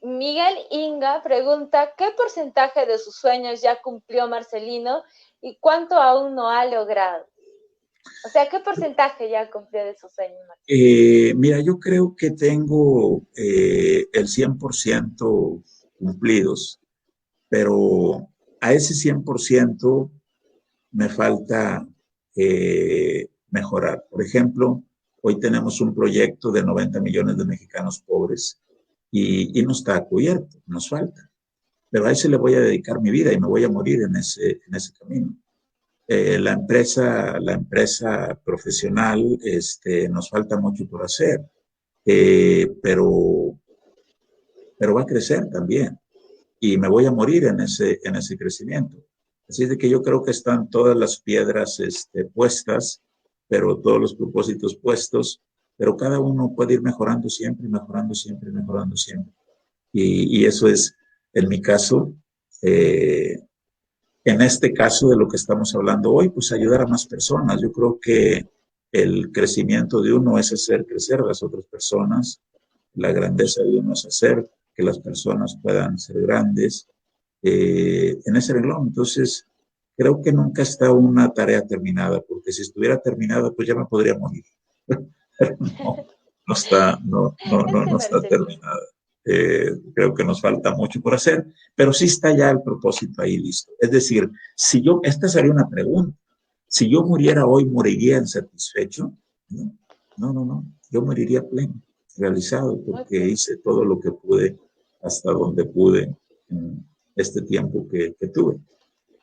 Miguel Inga pregunta, ¿qué porcentaje de sus sueños ya cumplió Marcelino y cuánto aún no ha logrado? O sea, ¿qué porcentaje ya cumplió de sus sueños, Marcelino? Mira, yo creo que tengo el 100% cumplidos, pero a ese 100% me falta mejorar. Por ejemplo, hoy tenemos un proyecto de 90 millones de mexicanos pobres y no está cubierto, nos falta. Pero a ese le voy a dedicar mi vida y me voy a morir en ese camino. La empresa profesional, nos falta mucho por hacer, pero va a crecer también y me voy a morir en ese crecimiento. Así es de que yo creo que están todas las piedras puestas, pero todos los propósitos puestos, pero cada uno puede ir mejorando siempre, mejorando siempre, mejorando siempre. Y eso es, en mi caso, en este caso de lo que estamos hablando hoy, pues ayudar a más personas. Yo creo que el crecimiento de uno es hacer crecer a las otras personas, la grandeza de uno es hacer que las personas puedan ser grandes en ese renglón. Entonces, creo que nunca está una tarea terminada, porque si estuviera terminada, pues ya me podría morir. Pero no está terminada. Creo que nos falta mucho por hacer, pero sí está ya el propósito ahí listo. Es decir, esta sería una pregunta. Si yo muriera hoy, ¿moriría insatisfecho? No. Yo moriría pleno, realizado, porque hice todo lo que pude, hasta donde pude, en este tiempo que tuve.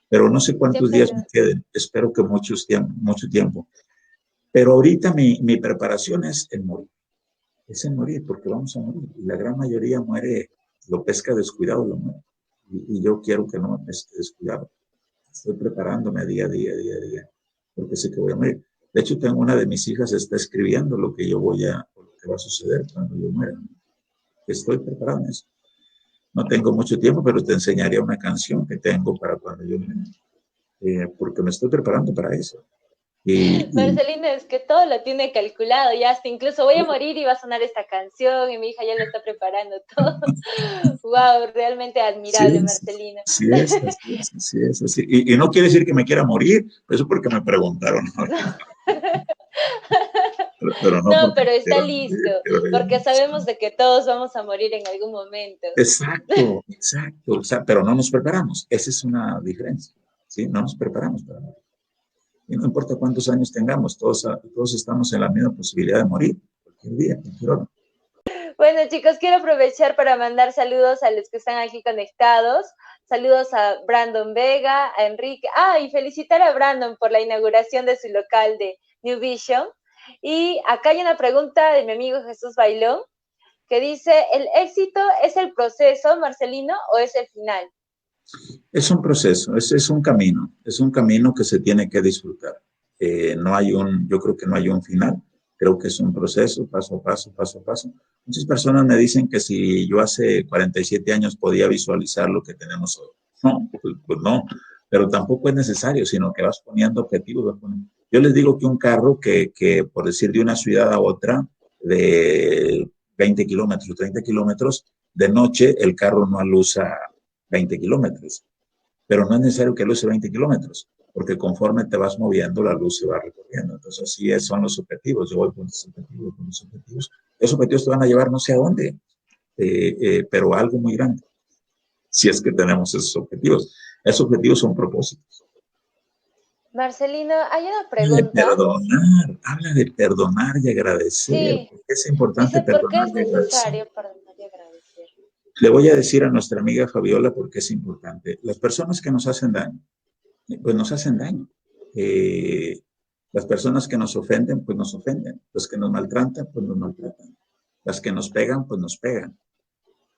Pero no sé cuántos días me queden. Espero que mucho tiempo. Pero ahorita mi preparación es en morir. Es en morir, porque vamos a morir. Y la gran mayoría muere, lo pesca descuidado, lo muere. Y yo quiero que no esté descuidado. Estoy preparándome día a día, porque sé que voy a morir. De hecho, tengo una de mis hijas está escribiendo lo que va a suceder cuando yo muera. Estoy preparando eso. No tengo mucho tiempo, pero te enseñaría una canción que tengo para cuando yo muera. Porque me estoy preparando para eso. Marcelino, es que todo lo tiene calculado, ya hasta incluso voy a morir y va a sonar esta canción y mi hija ya lo está preparando todo. Wow, realmente admirable, sí, Marcelino. Sí es, así. Y no quiere decir que me quiera morir, eso porque me preguntaron. Pero está listo, porque sabemos de que todos vamos a morir en algún momento. Exacto. O sea, pero no nos preparamos. Esa es una diferencia. ¿Sí? No nos preparamos para morir. Y no importa cuántos años tengamos, todos estamos en la misma posibilidad de morir cualquier día, cualquier hora. Bueno, chicos, quiero aprovechar para mandar saludos a los que están aquí conectados. Saludos a Brandon Vega, a Enrique. Y felicitar a Brandon por la inauguración de su local de New Vision. Y acá hay una pregunta de mi amigo Jesús Bailón, que dice, ¿el éxito es el proceso, Marcelino, o es el final? Es un proceso, es un camino que se tiene que disfrutar. Yo creo que no hay un final, creo que es un proceso, paso a paso. Muchas personas me dicen que si yo hace 47 años podía visualizar lo que tenemos hoy. No, pues no, pero tampoco es necesario, sino que vas poniendo objetivos. Yo les digo que un carro que por decir de una ciudad a otra, de 20 kilómetros, 30 kilómetros, de noche el carro no alusa 20 kilómetros, pero no es necesario que luce 20 kilómetros, porque conforme te vas moviendo, la luz se va recorriendo. Entonces, así son los objetivos. Yo voy con los objetivos. Esos objetivos te van a llevar no sé a dónde, pero a algo muy grande, si es que tenemos esos objetivos. Esos objetivos son propósitos. Marcelino, hay una pregunta. Habla de perdonar y agradecer. Sí. Es importante perdonar y agradecer. ¿Por qué es necesario perdonar y agradecer? Le voy a decir a nuestra amiga Fabiola porque es importante. Las personas que nos hacen daño, pues nos hacen daño. Las personas que nos ofenden, pues nos ofenden. Los que nos maltratan, pues nos maltratan. Las que nos pegan, pues nos pegan.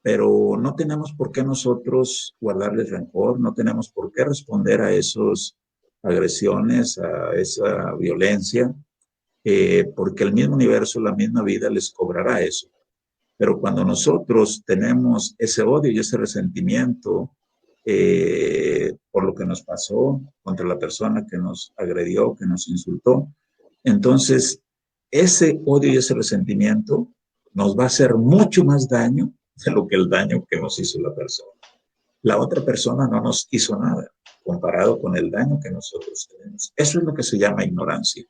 Pero no tenemos por qué nosotros guardarles rencor, no tenemos por qué responder a esas agresiones, a esa violencia, porque el mismo universo, la misma vida les cobrará eso. Pero cuando nosotros tenemos ese odio y ese resentimiento por lo que nos pasó contra la persona que nos agredió, que nos insultó, entonces ese odio y ese resentimiento nos va a hacer mucho más daño de lo que el daño que nos hizo la persona. La otra persona no nos hizo nada comparado con el daño que nosotros tenemos. Eso es lo que se llama ignorancia.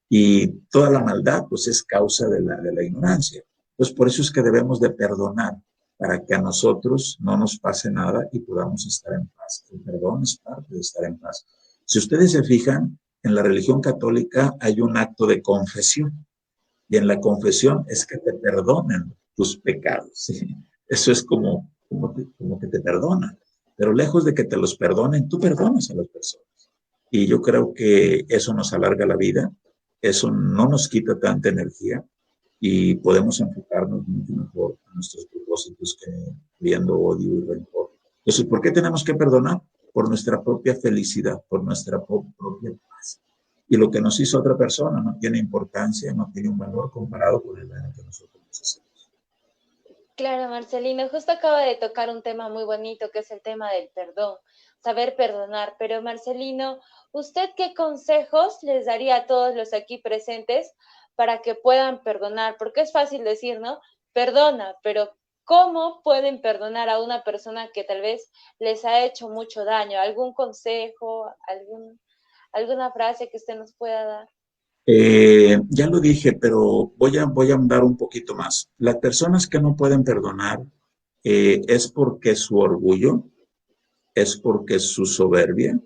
Y toda la maldad, pues, es causa de la ignorancia. Pues por eso es que debemos de perdonar, para que a nosotros no nos pase nada y podamos estar en paz. El perdón es parte de estar en paz. Si ustedes se fijan, en la religión católica hay un acto de confesión. Y en la confesión es que te perdonen tus pecados. ¿Sí? Eso es como que te perdonan. Pero lejos de que te los perdonen, tú perdonas a las personas. Y yo creo que eso nos alarga la vida, eso no nos quita tanta energía y podemos enfocarnos mucho mejor a nuestros propósitos que viendo odio y rencor. Entonces, ¿por qué tenemos que perdonar? Por nuestra propia felicidad, por nuestra propia paz. Y lo que nos hizo otra persona no tiene importancia, no tiene un valor comparado con el daño que nosotros nos hacemos. Claro, Marcelino, justo acaba de tocar un tema muy bonito que es el tema del perdón, saber perdonar. Pero Marcelino, ¿usted qué consejos les daría a todos los aquí presentes para que puedan perdonar? Porque es fácil decir, ¿no? Perdona, pero ¿cómo pueden perdonar a una persona que tal vez les ha hecho mucho daño? ¿Algún consejo, alguna frase que usted nos pueda dar? Ya lo dije, pero voy a ahondar un poquito más. Las personas que no pueden perdonar es porque su orgullo, es porque su soberbia,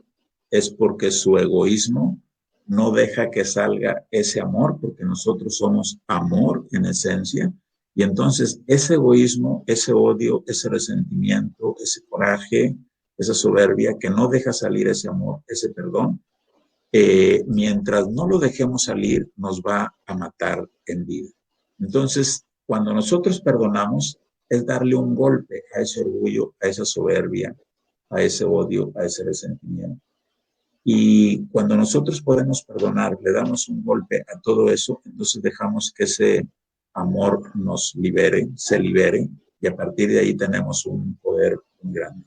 es porque su egoísmo no deja que salga ese amor, porque nosotros somos amor en esencia. Y entonces ese egoísmo, ese odio, ese resentimiento, ese coraje, esa soberbia que no deja salir ese amor, ese perdón, mientras no lo dejemos salir, nos va a matar en vida. Entonces, cuando nosotros perdonamos, es darle un golpe a ese orgullo, a esa soberbia, a ese odio, a ese resentimiento. Y cuando nosotros podemos perdonar, le damos un golpe a todo eso, entonces dejamos que ese amor nos libere, se libere, y a partir de ahí tenemos un poder muy grande.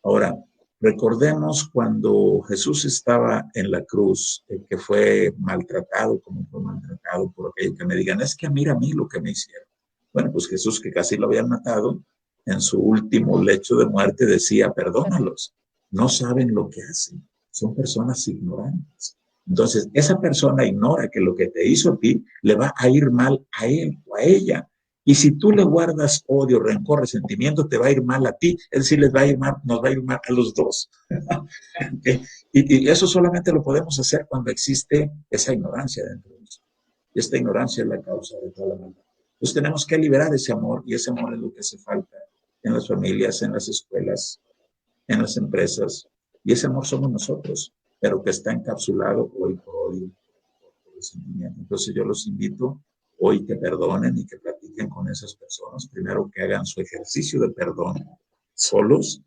Ahora, recordemos cuando Jesús estaba en la cruz, que fue maltratado, como fue maltratado por aquello que me digan, es que mira a mí lo que me hicieron. Bueno, pues Jesús, que casi lo habían matado, en su último lecho de muerte decía, perdónalos, no saben lo que hacen, son personas ignorantes. Entonces, esa persona ignora que lo que te hizo a ti le va a ir mal a él o a ella. Y si tú le guardas odio, rencor, resentimiento, te va a ir mal a ti, es decir, les va a ir mal, nos va a ir mal a los dos. ¿Okay? Y eso solamente lo podemos hacer cuando existe esa ignorancia dentro de nosotros. Y esta ignorancia es la causa de toda la maldad. Entonces tenemos que liberar ese amor, y ese amor es lo que hace falta en las familias, en las escuelas, en las empresas. Y ese amor somos nosotros, pero que está encapsulado hoy por hoy por el sentimiento. Entonces yo los invito hoy que perdonen y que platiquen con esas personas. Primero que hagan su ejercicio de perdón solos,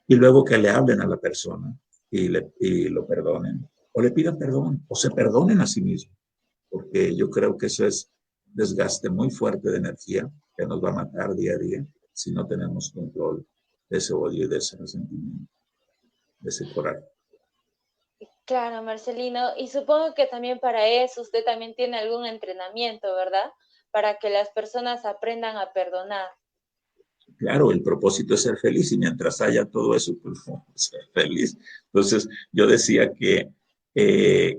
y luego que le hablen a la persona y lo perdonen, o le pidan perdón, o se perdonen a sí mismos, porque yo creo que eso es desgaste muy fuerte de energía que nos va a matar día a día si no tenemos control de ese odio y de ese resentimiento, de ese coraje. Claro, Marcelino, y supongo que también para eso usted también tiene algún entrenamiento, ¿verdad? Para que las personas aprendan a perdonar. Claro, el propósito es ser feliz, y mientras haya todo eso, pues vamos a ser feliz. Entonces, yo decía que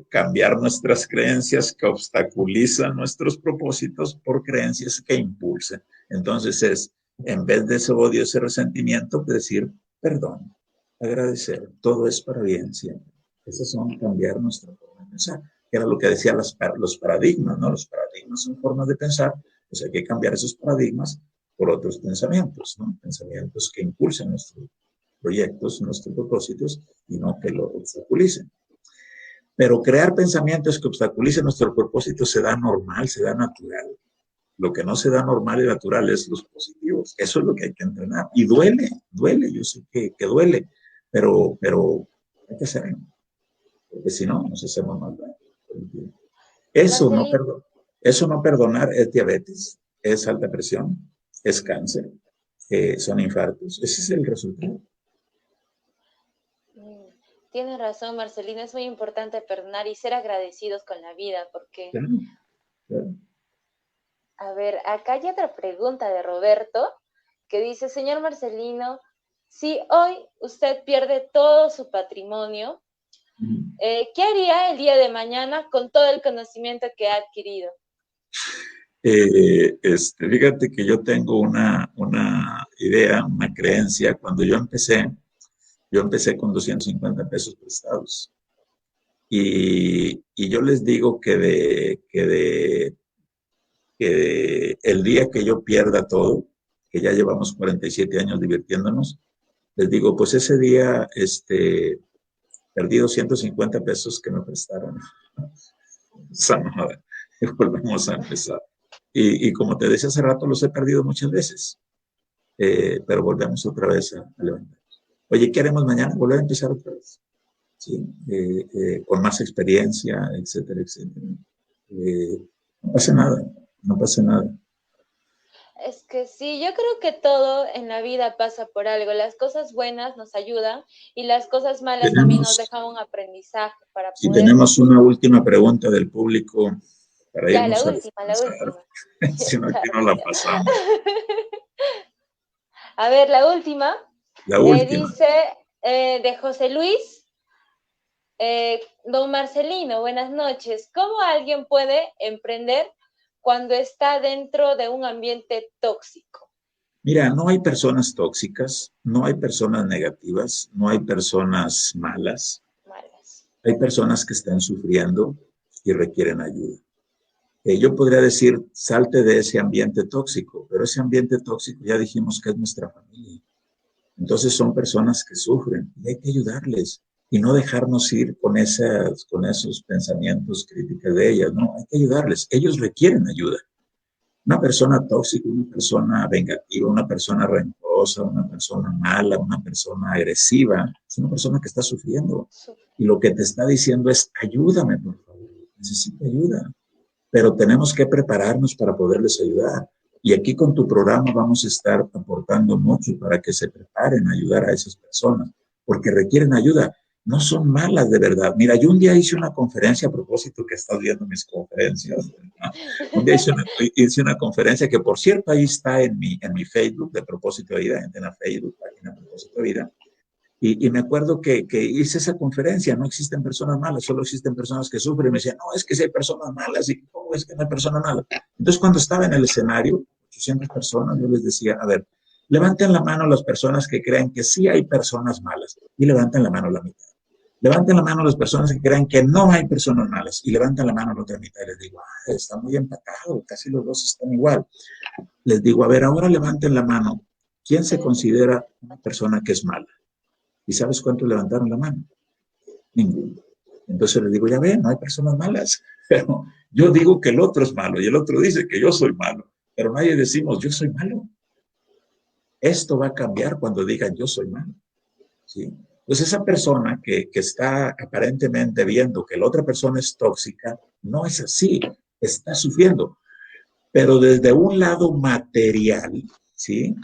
cambiar nuestras creencias que obstaculizan nuestros propósitos por creencias que impulsen. Entonces es, en vez de ese odio, ese resentimiento, decir perdón, agradecer, todo es para bien siempre. Esos son cambiar nuestra forma de pensar, que era lo que decían los paradigmas, ¿no? Los paradigmas son formas de pensar, pues hay que cambiar esos paradigmas por otros pensamientos, ¿no? Pensamientos que impulsen nuestros proyectos, nuestros propósitos, y no que lo obstaculicen. Pero crear pensamientos que obstaculicen nuestro propósito se da normal, se da natural. Lo que no se da normal y natural es los positivos. Eso es lo que hay que entrenar. Y duele, yo sé que duele, pero hay que hacerlo, porque si no, nos hacemos más daño. Eso no, Marcelino, eso no perdonar es diabetes, es alta presión, es cáncer, son infartos. Ese es el resultado. tiene razón, Marcelino, es muy importante perdonar y ser agradecidos con la vida, porque, Claro, claro. a ver, acá hay otra pregunta de Roberto que dice, señor Marcelino, si hoy usted pierde todo su patrimonio, ¿qué haría el día de mañana con todo el conocimiento que ha adquirido? Fíjate que yo tengo una idea, una creencia. Cuando yo empecé con 250 pesos prestados. Y yo les digo que el día que yo pierda todo, que ya llevamos 47 años divirtiéndonos, les digo, pues ese día perdí 250 pesos que me prestaron. Sanada. Y volvemos a empezar. Y como te decía hace rato, los he perdido muchas veces, pero volvemos otra vez a levantar. Oye, ¿qué haremos mañana? Volver a empezar otra vez. ¿Sí? Con más experiencia, etcétera, etcétera. No pasa nada, no pasa nada. Es que sí, yo creo que todo en la vida pasa por algo. Las cosas buenas nos ayudan y las cosas malas también nos dejan un aprendizaje para Si poder... tenemos una última pregunta del público para Ya, irnos la última. si no, aquí Ya, no la pasamos. A ver, la última. La última. Dice de José Luis, don Marcelino, buenas noches. ¿Cómo alguien puede emprender cuando está dentro de un ambiente tóxico? Mira, no hay personas tóxicas, no hay personas negativas, no hay personas malas. Hay personas que están sufriendo y requieren ayuda. Yo podría decir, salte de ese ambiente tóxico, pero ese ambiente tóxico ya dijimos que es nuestra familia. Entonces son personas que sufren y hay que ayudarles y no dejarnos ir con esos pensamientos críticos de ellas, no, hay que ayudarles. Ellos requieren ayuda. Una persona tóxica, una persona vengativa, una persona rencorosa, una persona mala, una persona agresiva, es una persona que está sufriendo. Y lo que te está diciendo es, ayúdame, por favor, necesito ayuda. Pero tenemos que prepararnos para poderles ayudar. Y aquí con tu programa vamos a estar aportando mucho para que se preparen a ayudar a esas personas, porque requieren ayuda. No son malas de verdad. Mira, yo un día hice una conferencia a propósito que estás viendo mis conferencias. ¿No? Un día hice una conferencia que, por cierto, ahí está en mi Facebook de Propósito de Vida, en la Facebook, página Propósito de Vida. Y me acuerdo que hice esa conferencia, no existen personas malas, solo existen personas que sufren. Y me decían, no, es que sí hay personas malas, y ¿cómo es que no hay personas malas? Entonces, cuando estaba en el escenario, 800 personas, yo les decía, a ver, levanten la mano las personas que creen que sí hay personas malas, y levanten la mano la mitad. Levanten la mano las personas que creen que no hay personas malas, y levanten la mano la otra mitad. Y les digo, está muy empatado, casi los dos están igual. Les digo, a ver, ahora levanten la mano. ¿Quién se considera una persona que es mala? ¿Y sabes cuántos levantaron la mano? Ninguno. Entonces les digo, ya ven, no hay personas malas. Pero yo digo que el otro es malo y el otro dice que yo soy malo. Pero nadie decimos, yo soy malo. Esto va a cambiar cuando digan, yo soy malo. ¿Sí? Entonces esa persona que está aparentemente viendo que la otra persona es tóxica, no es así. Está sufriendo. Pero desde un lado material, ¿sí?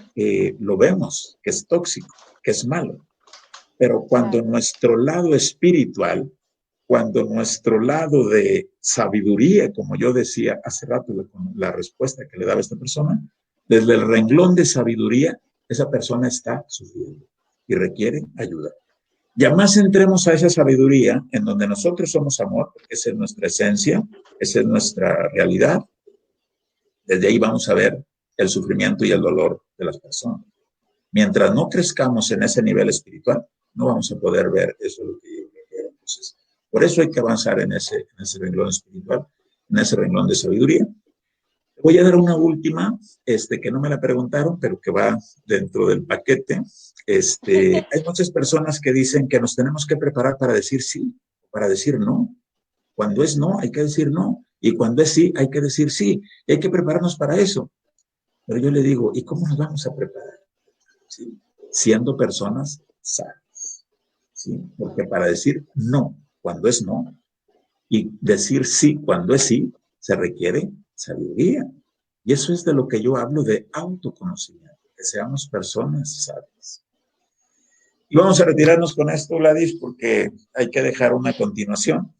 Lo vemos, que es tóxico, que es malo. Pero cuando nuestro lado espiritual, cuando nuestro lado de sabiduría, como yo decía hace rato, la respuesta que le daba esta persona, desde el renglón de sabiduría, esa persona está sufriendo y requiere ayuda. Ya más entremos a esa sabiduría en donde nosotros somos amor, porque esa es nuestra esencia, esa es nuestra realidad. Desde ahí vamos a ver el sufrimiento y el dolor de las personas. Mientras no crezcamos en ese nivel espiritual, no vamos a poder ver eso lo que yo quiero. Entonces, por eso hay que avanzar en ese renglón espiritual, en ese renglón de sabiduría. Voy a dar una última, que no me la preguntaron, pero que va dentro del paquete. Hay muchas personas que dicen que nos tenemos que preparar para decir sí, para decir no. Cuando es no, hay que decir no. Y cuando es sí, hay que decir sí. Y hay que prepararnos para eso. Pero yo le digo, ¿y cómo nos vamos a preparar? ¿Sí? Siendo personas sanas. ¿Sí? Porque para decir no cuando es no y decir sí cuando es sí, se requiere sabiduría. Y eso es de lo que yo hablo de autoconocimiento, que seamos personas sabias. Y vamos a retirarnos con esto, Gladys, porque hay que dejar una continuación.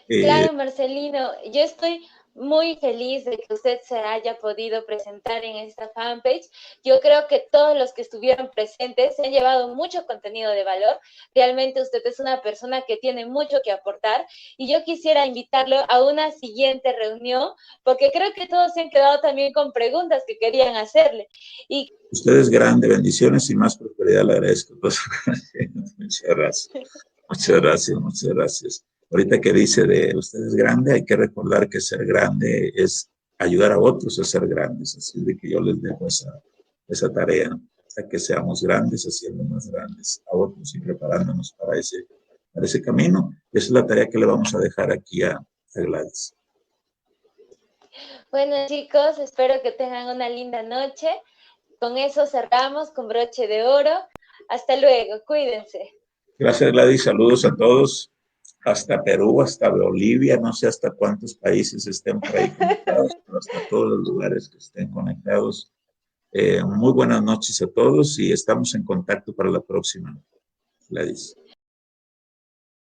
Claro, Marcelino, yo estoy muy feliz de que usted se haya podido presentar en esta fanpage. Yo creo que todos los que estuvieron presentes se han llevado mucho contenido de valor. Realmente usted es una persona que tiene mucho que aportar y yo quisiera invitarlo a una siguiente reunión porque creo que todos se han quedado también con preguntas que querían hacerle. Y usted es grande, bendiciones y más prosperidad, le agradezco. Muchas gracias. Muchas gracias, muchas gracias. Ahorita que dice de usted es grande, hay que recordar que ser grande es ayudar a otros a ser grandes. Así de que yo les dejo esa tarea, ¿no? O sea, que seamos grandes, haciendo más grandes a otros y preparándonos para ese camino. Esa es la tarea que le vamos a dejar aquí a Gladys. bueno, chicos, espero que tengan una linda noche. Con eso cerramos con broche de oro. Hasta luego, cuídense. Gracias, Gladys. Saludos a todos. Hasta Perú, hasta Bolivia, no sé hasta cuántos países estén por ahí conectados, pero hasta todos los lugares que estén conectados. Muy buenas noches a todos y estamos en contacto para la próxima, Gladys.